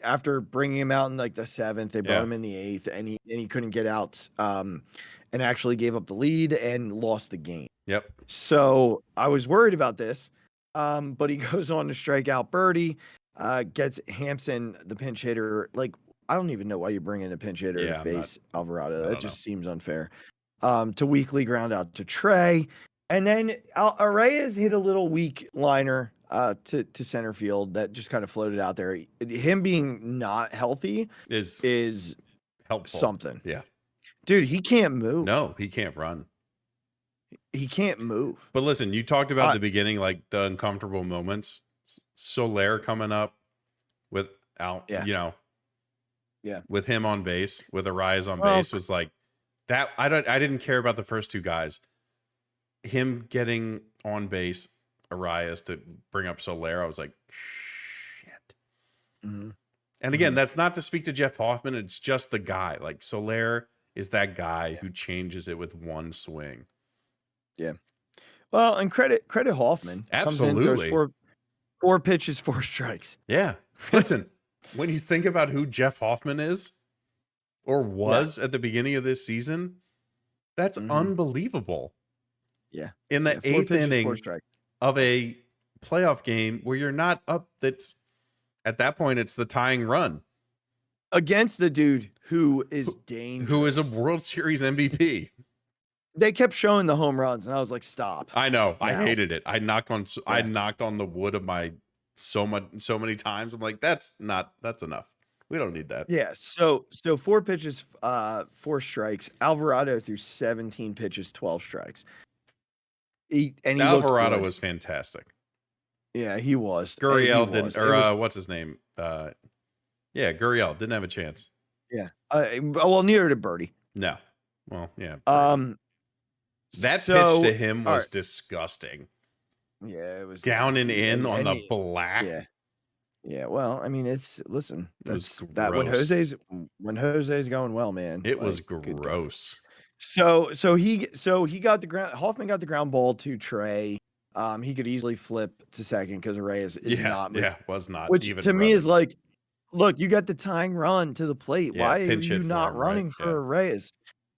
after bringing him out in like the 7th, they brought him in the 8th, and he couldn't get out, and actually gave up the lead and lost the game. Yep. So I was worried about this, but he goes on to strike out Birdie, gets Hampson, the pinch hitter. Like, I don't even know why you bring in a pinch hitter to face Alvarado. That just seems unfair. To weakly ground out to Trey. And then Arraez hit a little weak liner to center field that just kind of floated out there. Him being not healthy is helpful. Something. Yeah. Dude, he can't move. No, he can't run. He can't move. But listen, you talked about the beginning, like the uncomfortable moments. Soler coming up without, with him on base, with Arias on base was like that. I didn't care about the first two guys. Him getting on base, Arias to bring up Soler, I was like, shit. Mm-hmm. And again, that's not to speak to Jeff Hoffman. It's just the guy. Like Soler is that guy who changes it with one swing. Yeah. Well, and credit Hoffman. Absolutely. Comes in, throws four pitches, 4 strikes. Yeah. Listen, when you think about who Jeff Hoffman is or was at the beginning of this season, that's unbelievable. Yeah. In the 8th inning of a playoff game where you're not up, that's at that point, it's the tying run. Against a dude who is dangerous. Who is a World Series MVP. They kept showing the home runs, and I was like, "Stop!" I know. I hated it. I knocked on the wood of my so many times. I'm like, that's enough. We don't need that. Yeah. So 4 pitches, 4 strikes. Alvarado threw 17 pitches, 12 strikes. Alvarado was fantastic. Yeah, he was. Gurriel didn't, what's his name? Gurriel didn't have a chance. Yeah. Well, neither did Birdie. No. Well, yeah. That pitch to him was disgusting. Yeah, it was down and in on the black. Yeah. Yeah, well, I mean, when Jose's going well, man. It was gross. So he got the ground. Hoffman got the ground ball to Trey. He could easily flip to second because Reyes is not. Was not. Which even to me is like, look, you got the tying run to the plate. Why are you not running for Reyes?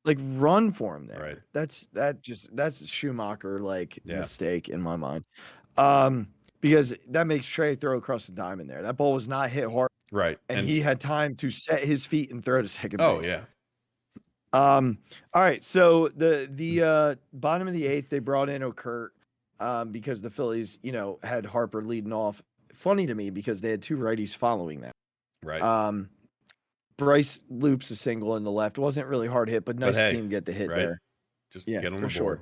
Like, run for him there. Right. That's a Schumacher mistake in my mind. Because that makes Trey throw across the diamond there. That ball was not hit hard. Right. And he had time to set his feet and throw to second base. Oh, yeah. All right. So the bottom of the 8th, they brought in O'Kurt because the Phillies, had Harper leading off. Funny to me because they had 2 righties following that. Right. Bryce loops a single in the left. Wasn't really hard hit, but nice to see him get the hit there. Just get on the board. Sure.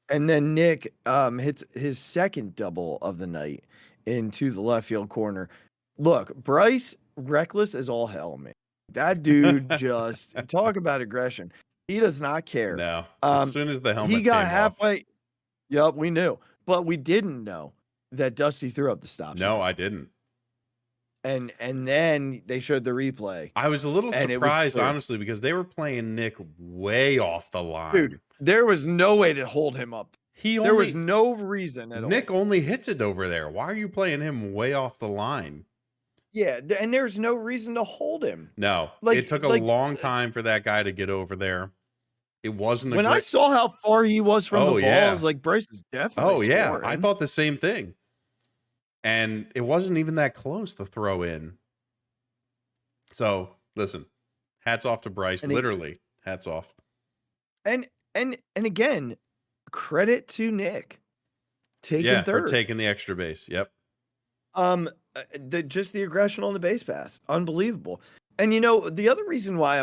And then Nick hits his second double of the night into the left field corner. Look, Bryce, reckless as all hell, man. That dude just talk about aggression. He does not care. No. As soon as the helmet he got came halfway. Off. Yep, we knew. But we didn't know that Dusty threw up the stop sign. No, I didn't. And then they showed the replay. I was a little surprised, honestly, because they were playing Nick way off the line. Dude, there was no way to hold him up. There was no reason at all. Nick only hits it over there. Why are you playing him way off the line? Yeah, and there's no reason to hold him. No, it took a long time for that guy to get over there. It wasn't I saw how far he was from the ball, I was like, Bryce is definitely scoring. I thought the same thing. And it wasn't even that close to throw in. So, listen, hats off to Bryce. Literally, hats off. And again, credit to Nick taking third. For taking the extra base. Yep. Just the aggression on the base pass, unbelievable. And the other reason why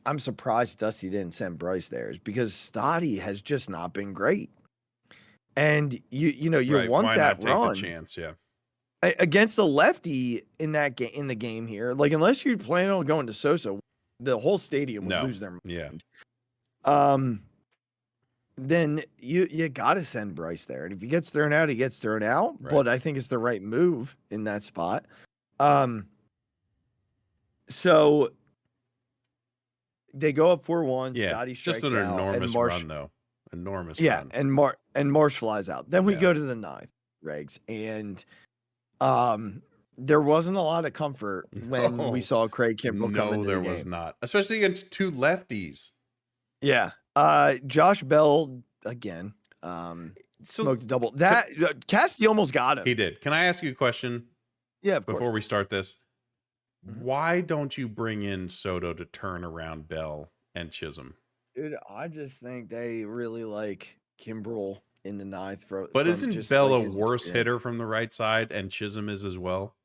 I'm surprised Dusty didn't send Bryce there is because Stotty has just not been great. And you want that run take the chance, against a lefty in the game here. Like, unless you plan on going to Sosa, the whole stadium would lose their mind. Yeah. Then you got to send Bryce there, and if he gets thrown out, he gets thrown out. Right. But I think it's the right move in that spot. So they go up 4-1. Yeah, Stotty strikes just an out, enormous run, though. Enormous run. And Marsh flies out. Then we go to the 9th, Regz, and there wasn't a lot of comfort when we saw Craig Kimbrell come into the game. No, there was not, especially against 2 lefties. Yeah. Josh Bell again. Smoked a double. That Casty almost got him. He did. Can I ask you a question? Yeah, of before course. we start this. Why don't you bring in Soto to turn around Bell and Chisholm? Dude, I just think they really like Kimbrel in the ninth. But from isn't just, Bell like, a his worse experience. hitter from the right side, and Chisholm is as well?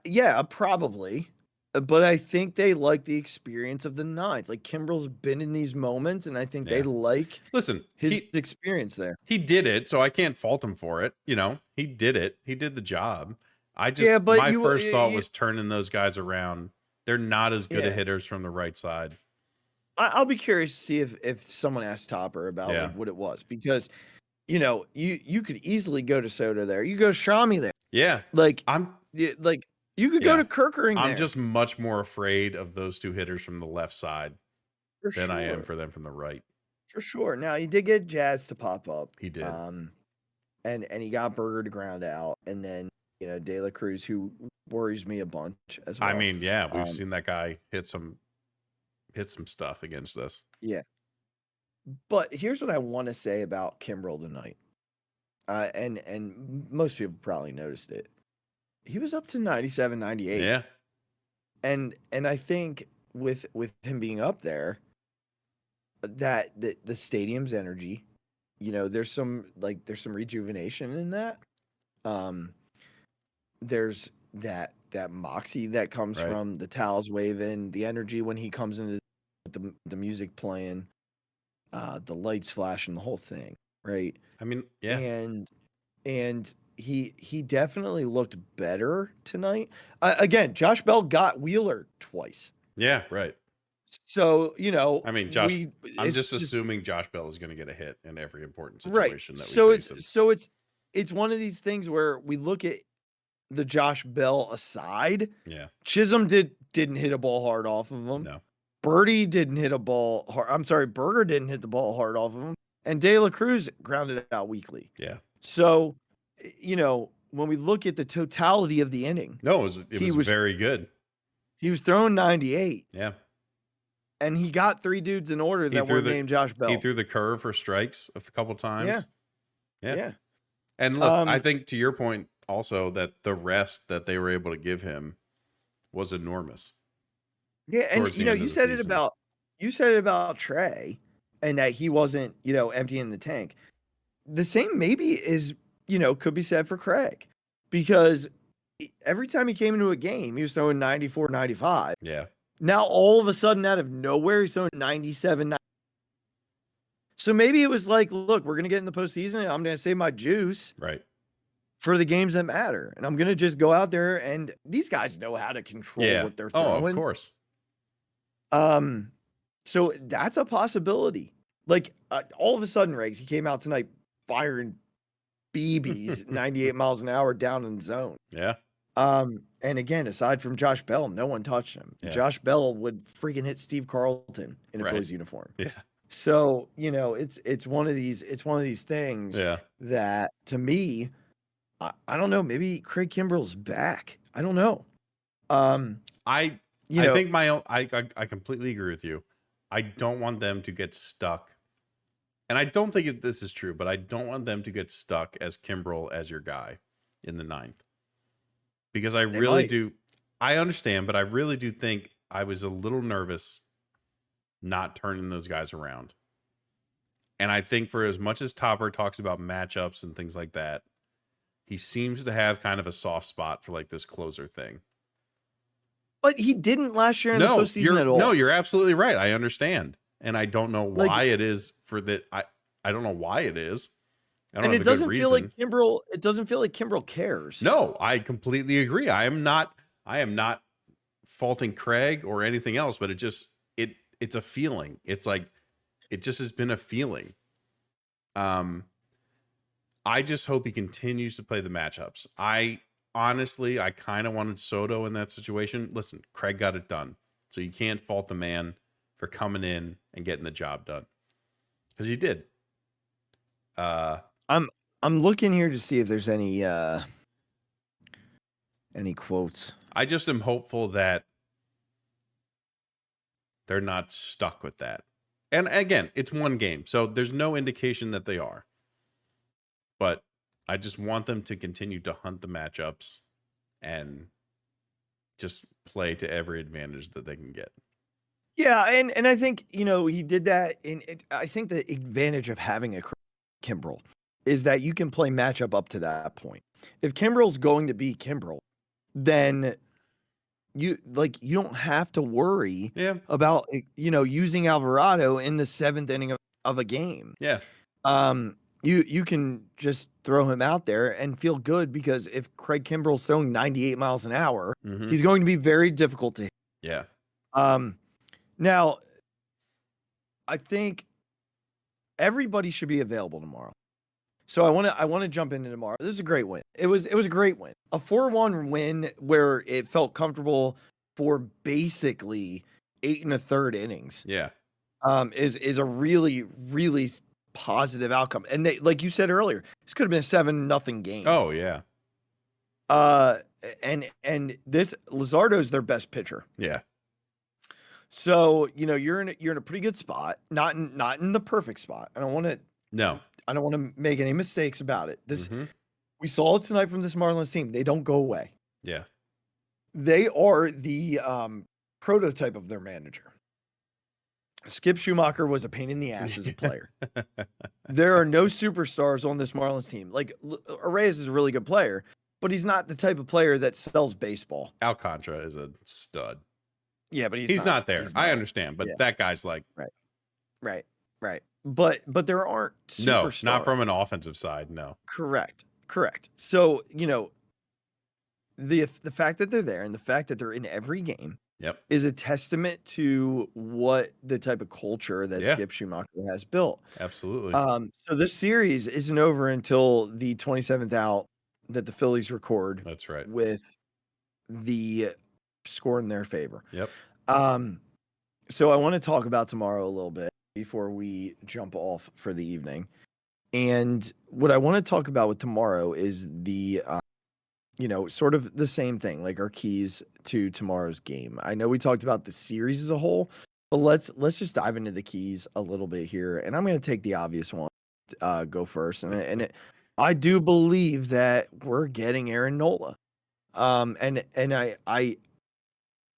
Yeah, probably. But I think they like the experience of the ninth. Like, Kimbrel's been in these moments, and I think they Yeah. like Listen, his experience there. he did it, so I can't fault him for it. You know, he did it. He did the job. Yeah, but my first thought was turning those guys around. They're not as good Yeah. at hitters from the right side. I'll be curious to see if someone asked Topper about Yeah. like what it was, because you could easily go to Soto there. You go Strami there. Yeah. Like I'm you could go to Kirkering there. I'm just much more afraid of those two hitters from the left side for than I am sure. for them from the right. For sure. Now he did get Jazz to pop up. He did. And he got Berger to ground out, and then De La Cruz, who worries me a bunch as well. I mean, yeah, we've seen that guy hit some stuff against us. Yeah. But here's what I want to say about Kimbrel tonight. And most people probably noticed it. He was up to 97, 98. Yeah. And I think with him being up there, that the stadium's energy, there's some rejuvenation in that. There's that moxie that comes Right. from the towels waving, the energy when he comes into the music playing, the lights flashing, the whole thing, right? I mean, yeah. And he definitely looked better tonight. Again, Josh Bell got Wheeler twice. Yeah, right. So, I mean, I'm just assuming Josh Bell is going to get a hit in every important situation that we face him. So it's one of these things where we look at the Josh Bell aside. Yeah. Chisholm didn't hit a ball hard off of him. No. Birdie didn't hit a ball hard. I'm sorry, Berger didn't hit the ball hard off of him. And De La Cruz grounded it out weakly. Yeah. So, when we look at the totality of the inning. No, it was very good. He was throwing 98. Yeah. And he got three dudes in order that were named Josh Bell. He threw the curve for strikes a couple times. Yeah. And look, I think to your point also that the rest that they were able to give him was enormous. Yeah, and you said it about Trey, and that he wasn't, emptying the tank. The same maybe is, could be said for Craig, because every time he came into a game, he was throwing 94, 95. Yeah. Now all of a sudden, out of nowhere, he's throwing 97. So maybe it was like, look, we're gonna get in the postseason, and I'm gonna save my juice Right. for the games that matter, and I'm gonna just go out there, and these guys know how to control what they're throwing. Oh, of course. So that's a possibility. Like, all of a sudden, Regz, he came out tonight firing BBs 98 miles an hour down in the zone. Yeah. And again, aside from Josh Bell, no one touched him. Yeah. Josh Bell would freaking hit Steve Carlton in a Phillies uniform. Yeah. So, it's one of these things that, to me, I don't know, maybe Craig Kimbrel's back. I don't know. I think I completely agree with you. I don't want them to get stuck. And I don't think this is true, but I don't want them to get stuck as Kimbrel as your guy in the ninth. Because I really do. I understand, but I really do think I was a little nervous not turning those guys around. And I think for as much as Topper talks about matchups and things like that, he seems to have kind of a soft spot for like this closer thing. But he didn't last year in the postseason at all. No, you're absolutely right. I understand. And I don't know why it is for that. I don't know why it is. I don't have a good reason. It doesn't feel like Kimbrel cares. No, I completely agree. I am not faulting Craig or anything else, but it's a feeling. It's like it just has been a feeling. I just hope he continues to play the matchups. Honestly, I kind of wanted Soto in that situation. Listen, Craig got it done. So you can't fault the man for coming in and getting the job done. Because he did. I'm looking here to see if there's any quotes. I just am hopeful that they're not stuck with that. And again, it's one game, so there's no indication that they are. But I just want them to continue to hunt the matchups and just play to every advantage that they can get. Yeah, and I think, he did that. I think the advantage of having a Kimbrel is that you can play matchup up to that point. If Kimbrel's going to be Kimbrel, then you don't have to worry Yeah. about using Alvarado in the 7th inning of a game. Yeah. You can just throw him out there and feel good, because if Craig Kimbrel's throwing 98 miles an hour, he's going to be very difficult to hit. Yeah. Now, I think everybody should be available tomorrow. So I want to jump into tomorrow. This is a great win. It was a great win. A 4-1 win where it felt comfortable for basically 8 1/3 innings. Yeah. Is a really, really positive outcome. And they, like you said earlier, this could have been a 7-0 game. Oh yeah. And this Luzardo's their best pitcher. Yeah. So, you're in a pretty good spot, not in the perfect spot. I don't want to make any mistakes about it. We saw it tonight from this Marlins team. They don't go away. Yeah. They are the prototype of their manager. Skip Schumacher was a pain in the ass as a player. There are no superstars on this Marlins team. Like, Reyes is a really good player, but he's not the type of player that sells baseball. Alcantara is a stud. Yeah, but he's not there. I understand, but that guy's like right. But there aren't superstars. No, not from an offensive side. No. Correct. So the fact that they're there and the fact that they're in every game is a testament to what the type of culture that Skip Schumacher has built. Absolutely. So this series isn't over until the 27th out that the Phillies record. That's right. With the score in their favor. Yep. So I want to talk about tomorrow a little bit before we jump off for the evening. And what I want to talk about with tomorrow is the sort of the same thing, like our keys to tomorrow's game. I know we talked about the series as a whole, but let's just dive into the keys a little bit here. And I'm going to take the obvious one, go first. I do believe that we're getting Aaron Nola. And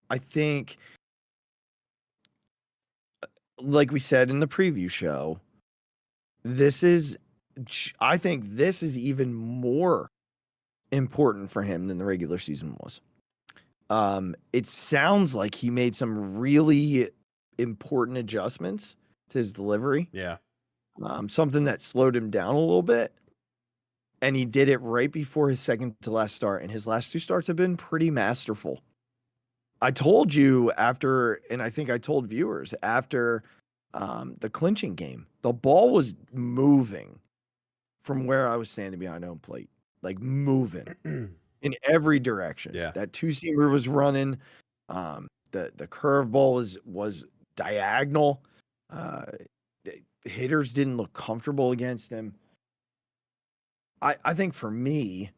I think, like we said in the preview show, I think this is even more important for him than the regular season was. It sounds like he made some really important adjustments to his delivery. Yeah. Something that slowed him down a little bit. And he did it right before his second to last start. And his last 2 starts have been pretty masterful. I told you after, and I think I told viewers after the clinching game, the ball was moving from where I was standing behind home plate, like moving in every direction. Yeah. That 2-seamer was running. The curveball was diagonal. Hitters didn't look comfortable against him. I think for me,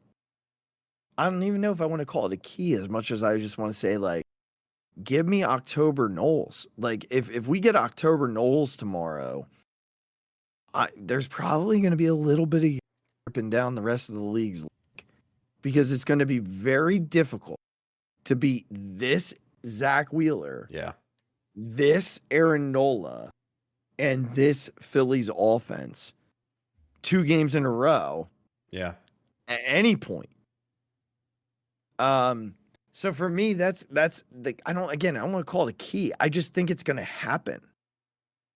I don't even know if I want to call it a key as much as I just want to say, like, give me October Knowles. Like, if we get October Knowles tomorrow, there's probably going to be a little bit of dripping down the rest of the league's league, because it's going to be very difficult to beat this Zach Wheeler, this Aaron Nola, and this Phillies offense 2 games in a row. Yeah. At any point. So for me, that's the, I don't want to call it a key. I just think it's going to happen.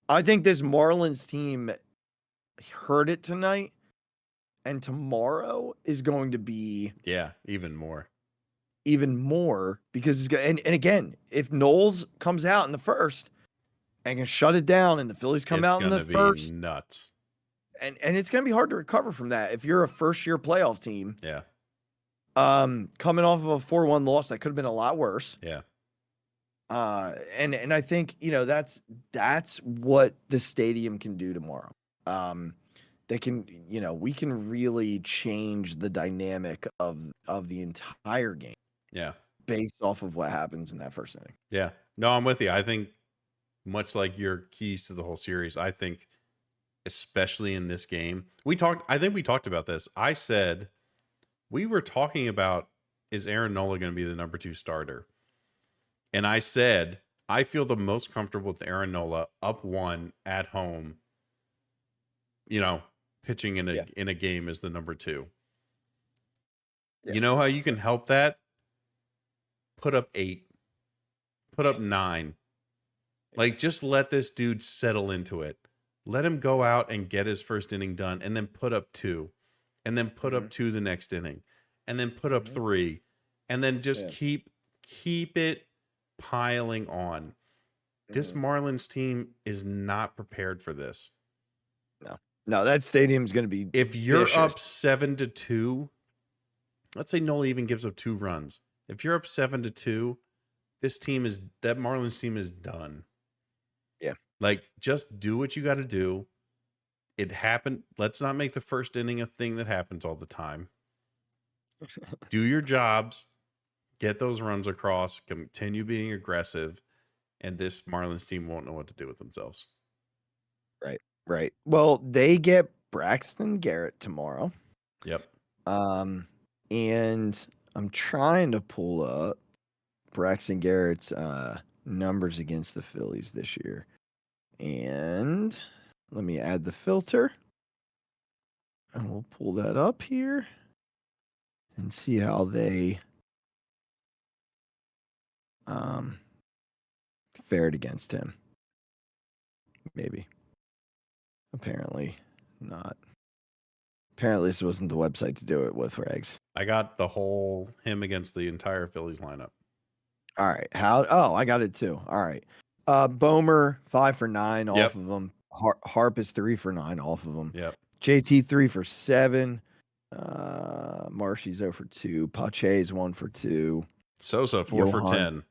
I think this Marlins team heard it tonight, and tomorrow is going to be even more because it's going. And again, if Knowles comes out in the first and can shut it down, and the Phillies come out in the first, nuts. And it's going to be hard to recover from that if you're a first-year playoff team. Yeah. Coming off of a 4-1 loss that could have been a lot worse. Yeah. And I think, that's what the stadium can do tomorrow. They can, we can really change the dynamic of the entire game. Yeah. Based off of what happens in that first inning. Yeah. No, I'm with you. I think much like your keys to the whole series, I think especially in this game, I think we talked about this. I said, we were talking about, is Aaron Nola going to be the number 2 starter? And I said, I feel the most comfortable with Aaron Nola up 1 at home, pitching in a game as the number 2. Yeah. You know how you can help that? Put up 8. Put up 9. Like, just let this dude settle into it. Let him go out and get his first inning done, and then put up 2. And then put up 2 the next inning. And then put up 3. And then just keep it piling on. This Marlins team is not prepared for this. No, that stadium's going to be If you're vicious. up 7-2, let's say Nola even gives up 2 runs. If you're up 7-2, that Marlins team is done. Yeah. Like, just do what you got to do. It happened. Let's not make the first inning a thing that happens all the time. Do your jobs, get those runs across, continue being aggressive, and this Marlins team won't know what to do with themselves. Right. Well, they get Braxton Garrett tomorrow. Yep. And I'm trying to pull up Braxton Garrett's numbers against the Phillies this year. And let me add the filter. And we'll pull that up here and see how they fared against him. Maybe. Apparently not. Apparently this wasn't the website to do it with, Regz. I got him against the entire Phillies lineup. All right. I got it too. All right. Bomer 5 for 9 off of them. Harp is 3 for 9 off of them. Yep. JT 3 for 7. Marshy's 0 for 2. Pache's 1 for 2. Sosa 4 for 10.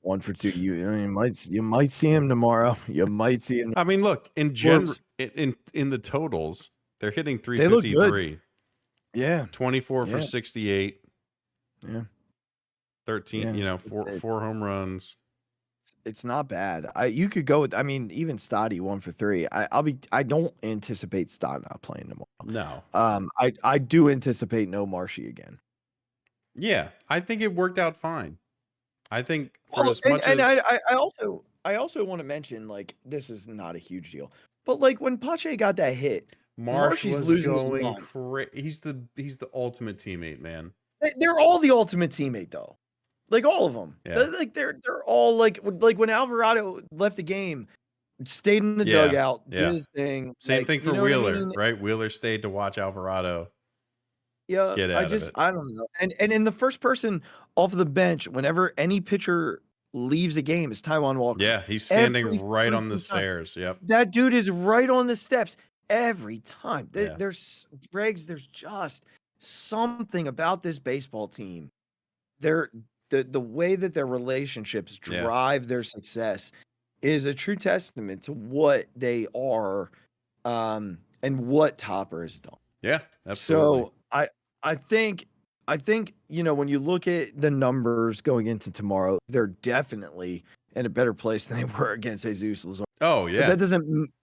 1 for 2. You might see him tomorrow. You might see him. I mean, look, in the totals, they're hitting 353. Yeah. 24 for 68. Yeah. 13, 4 home runs. It's not bad. You could go with, even Stoddy 1 for 3. I don't anticipate Stott not playing tomorrow. No. I do anticipate no Marshy again. Yeah, I think it worked out fine. I think for I also want to mention, like, this is not a huge deal, but like when Pache got that hit, Marshy's was losing his going mind. crazy. He's the ultimate teammate, man. They're all the ultimate teammate though. Like all of them. Yeah. They're all like when Alvarado left the game, stayed in the dugout, did his thing. Same thing for Wheeler, right? Wheeler stayed to watch Alvarado. Yeah, Get out of it. I don't know. And in the first person off the bench, whenever any pitcher leaves a game, is Taijuan Walker. Yeah, he's standing right on the stairs. Yep. That dude is right on the steps every time. Yeah. There's just something about this baseball team. The way that their relationships drive their success is a true testament to what they are, and what Topper has done. Yeah, absolutely. So I think when you look at the numbers going into tomorrow, they're definitely in a better place than they were against Jesus Lazar. Oh yeah, but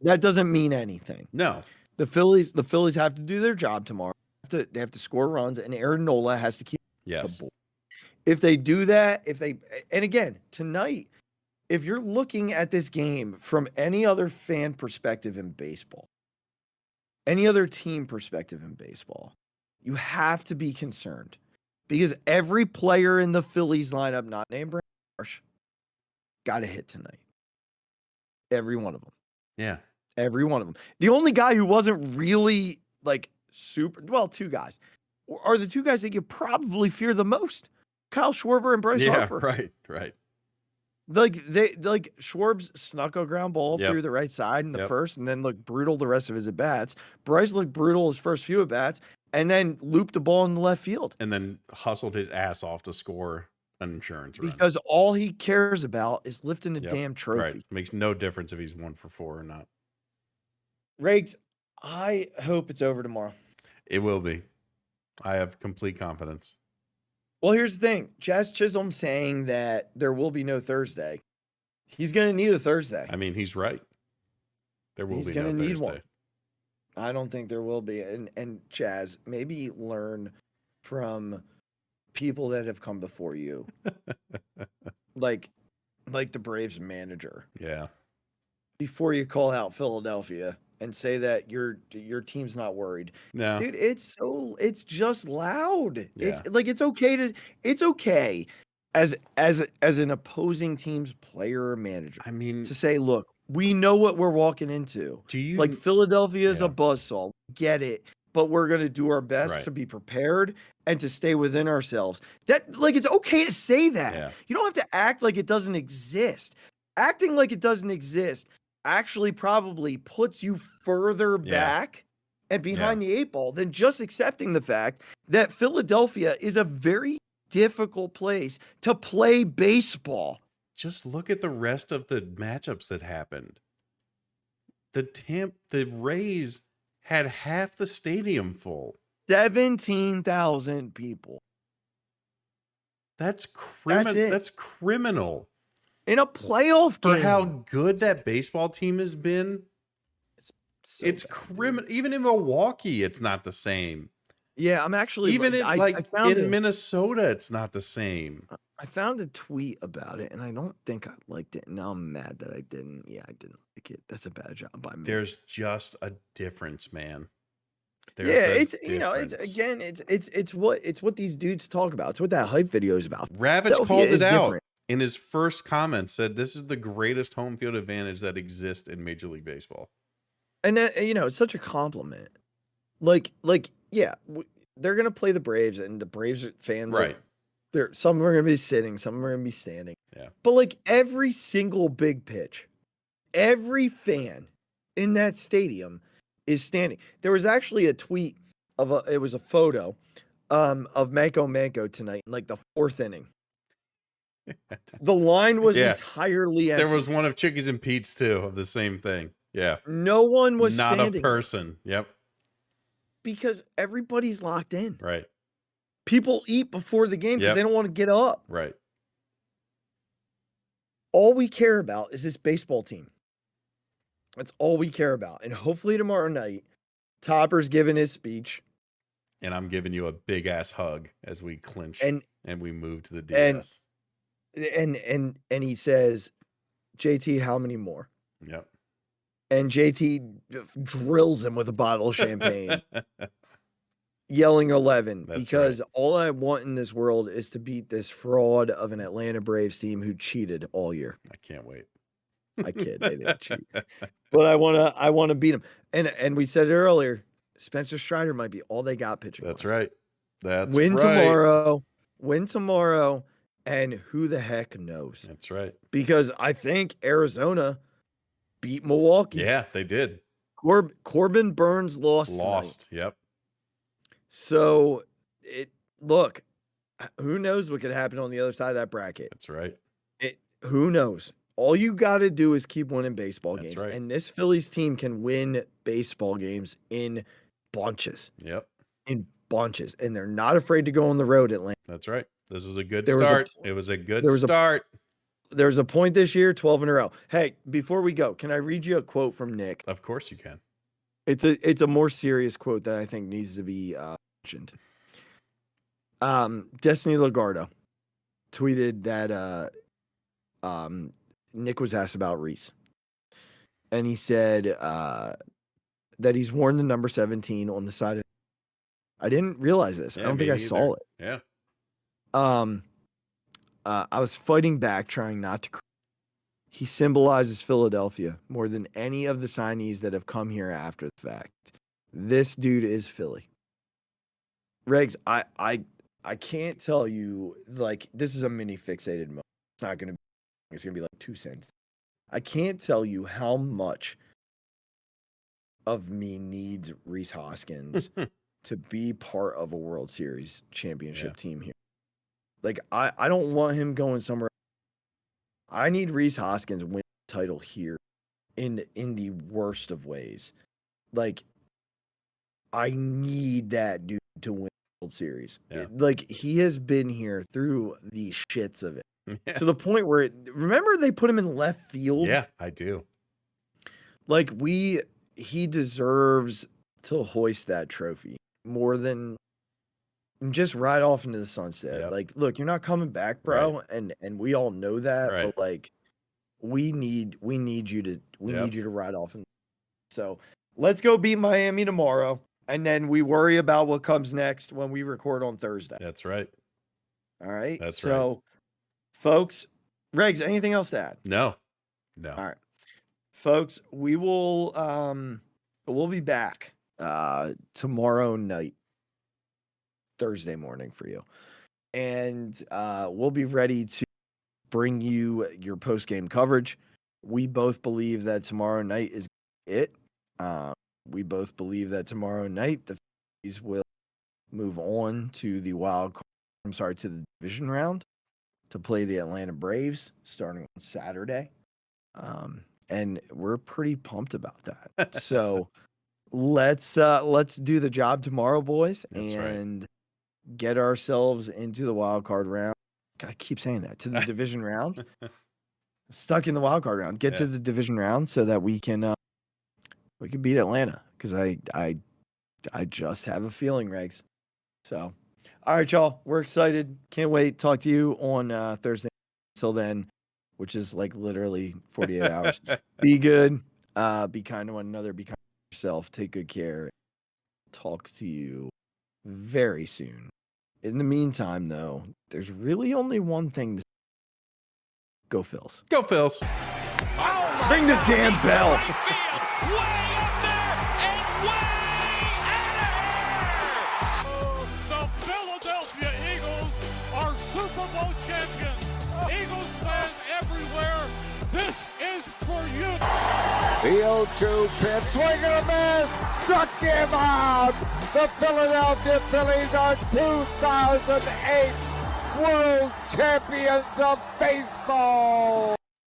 that doesn't mean anything. No, the Phillies have to do their job tomorrow. They have to score runs, and Aaron Nola has to keep the ball. If they do that, and again tonight, if you're looking at this game from any other fan perspective in baseball, any other team perspective in baseball, you have to be concerned because every player in the Phillies lineup, not named Brandon Marsh, got a hit tonight. Every one of them. Yeah. Every one of them. The only guy who wasn't really like two guys are the two guys that you probably fear the most. Kyle Schwarber and Bryce Harper. Right. Like Schwarb's snuck a ground ball through the right side in the first, and then looked brutal the rest of his at bats. Bryce looked brutal his first few at bats, and then looped the ball in the left field, and then hustled his ass off to score an insurance run. Because all he cares about is lifting the damn trophy. Right. Makes no difference if he's 1 for 4 or not. Regz, I hope it's over tomorrow. It will be. I have complete confidence. Well, here's the thing. Jazz Chisholm saying that there will be no Thursday. He's going to need a Thursday. I mean, he's right. There will be no Thursday. He's going to need one. I don't think there will be. And Jazz, maybe learn from people that have come before you. like the Braves manager. Yeah. Before you call out Philadelphia, and say that your team's not worried. No. Dude, it's just loud. Yeah. It's okay as an opposing team's player or manager I mean, to say, look, we know what we're walking into. do you Like Philadelphia is Yeah. a buzzsaw. Get it. But we're going to do our best Right. to be prepared and to stay within ourselves. That, like, it's okay to say that. Yeah. You don't have to act like it doesn't exist. Acting like it doesn't exist actually probably puts you further Yeah. back and behind the eight ball than just accepting the fact that Philadelphia is a very difficult place to play baseball. Just look at the rest of the matchups that happened. The Rays had half the stadium full. 17,000 people That's it. That's criminal. in a playoff For game. how good that baseball team has been. So It's bad, criminal. Even in Milwaukee, it's not the same. Yeah, I'm actually Even in I found in Minnesota, it's not the same. I found a tweet about it, and I don't think I liked it. Now I'm mad that I didn't. Yeah, I didn't like it. That's a bad job by me. There's just a difference, man. There's yeah, a it's difference. it's what these dudes talk about. It's what that hype video is about. Ravitch Philadelphia called it is out different. in his first comment. Said this is the greatest home field advantage that exists in Major League Baseball. And it's such a compliment. Like yeah, they're gonna play the Braves, and the Braves fans, Right? Some are gonna be sitting, some are gonna be standing. Yeah. But like every single big pitch, every fan in that stadium is standing. There was actually a tweet it was a photo of Manco tonight in like the fourth inning. The line was Yeah. entirely empty. There was one of Chickies and Pete's too of the same thing. Yeah. No one was Not standing a person. Yep. because everybody's locked in. Right. People eat before the game because Yep. they don't want to get up. Right. All we care about is this baseball team. That's all we care about. And hopefully tomorrow night, Topper's giving his speech. And I'm giving you a big ass hug as we clinch And we move to the DS. and he says, JT, how many more? Yep. And JT drills him with a bottle of champagne, yelling 11, That's because all I want in this world is to beat this fraud of an Atlanta Braves team who cheated all year. I can't wait. I kid, they didn't cheat. But I want to beat him. And we said it earlier, Spencer Strider might be all they got pitching. That's wise. right. That's Win right. tomorrow, and who the heck knows? That's right. Because I think Arizona beat Milwaukee. Yeah, they did. Corbin Burns lost. Tonight. Yep. So look, who knows what could happen on the other side of that bracket? That's right. Who knows? All you got to do is keep winning baseball That's games. right. And this Phillies team can win baseball games in bunches. Yep. In bunches. And they're not afraid to go on the road, Atlanta. That's right. This was a good There was a start. po- It was a good there was a- start. There's a point this year, 12 in a row. Hey, before we go, can I read you a quote from Nick? Of course you can. It's a more serious quote that I think needs to be mentioned. Destiny Lagardo tweeted that Nick was asked about Reese, and he said that he's worn the number 17 on the side of. I didn't realize this. I Yeah, don't think me I saw it. Yeah. I was fighting back, trying not to cry. He symbolizes Philadelphia more than any of the signees that have come here after the fact. This dude is Philly. Regz, I can't tell you, like, this is a mini fixated moment. It's not going to be, it's going to be like 2 cents. I can't tell you how much of me needs Reese Hoskins to be part of a World Series championship team here. Like, I don't want him going somewhere. I need Reese Hoskins win the title here in the worst of ways. Like, I need that dude to win the World Series. Yeah. Like, he has been here through the shits of it. Yeah. To the point where remember they put him in left field? Yeah, I do. Like, he deserves to hoist that trophy more than just ride off into the sunset. Yep. Like, look, you're not coming back, bro, and we all know that. Right. But like, we need you to Yep. need you to ride off. And so let's go beat Miami tomorrow, and then we worry about what comes next when we record on Thursday. That's right. All right. That's so, folks, Regz, anything else to add? No. All right, folks, we will we'll be back tomorrow night, Thursday morning for you, and we'll be ready to bring you your post game coverage. We both believe that tomorrow night is it. We both believe that tomorrow night the Phillies will move on to the to the division round to play the Atlanta Braves starting on Saturday. And we're pretty pumped about that. So let's do the job tomorrow, boys. That's and get ourselves into the wild card round. I keep saying that, to the division round. Stuck in the wild card round. Get to the division round so that we can beat Atlanta, because I just have a feeling, Regz. So, all right, y'all, we're excited. Can't wait. Talk to you on Thursday. Until then, which is like literally 48 hours. Be good. Be kind to one another. Be kind to yourself. Take good care. Talk to you very soon. In the meantime, though, there's really only one thing to go Phils. Go Phils. Oh, Ring the damn bell. Way up there and way out of here. The Philadelphia Eagles are Super Bowl champions. Eagles fans everywhere, this is for you. The 0-2 pitch, swing and a miss, struck him out. The Philadelphia Phillies are 2008 World Champions of Baseball.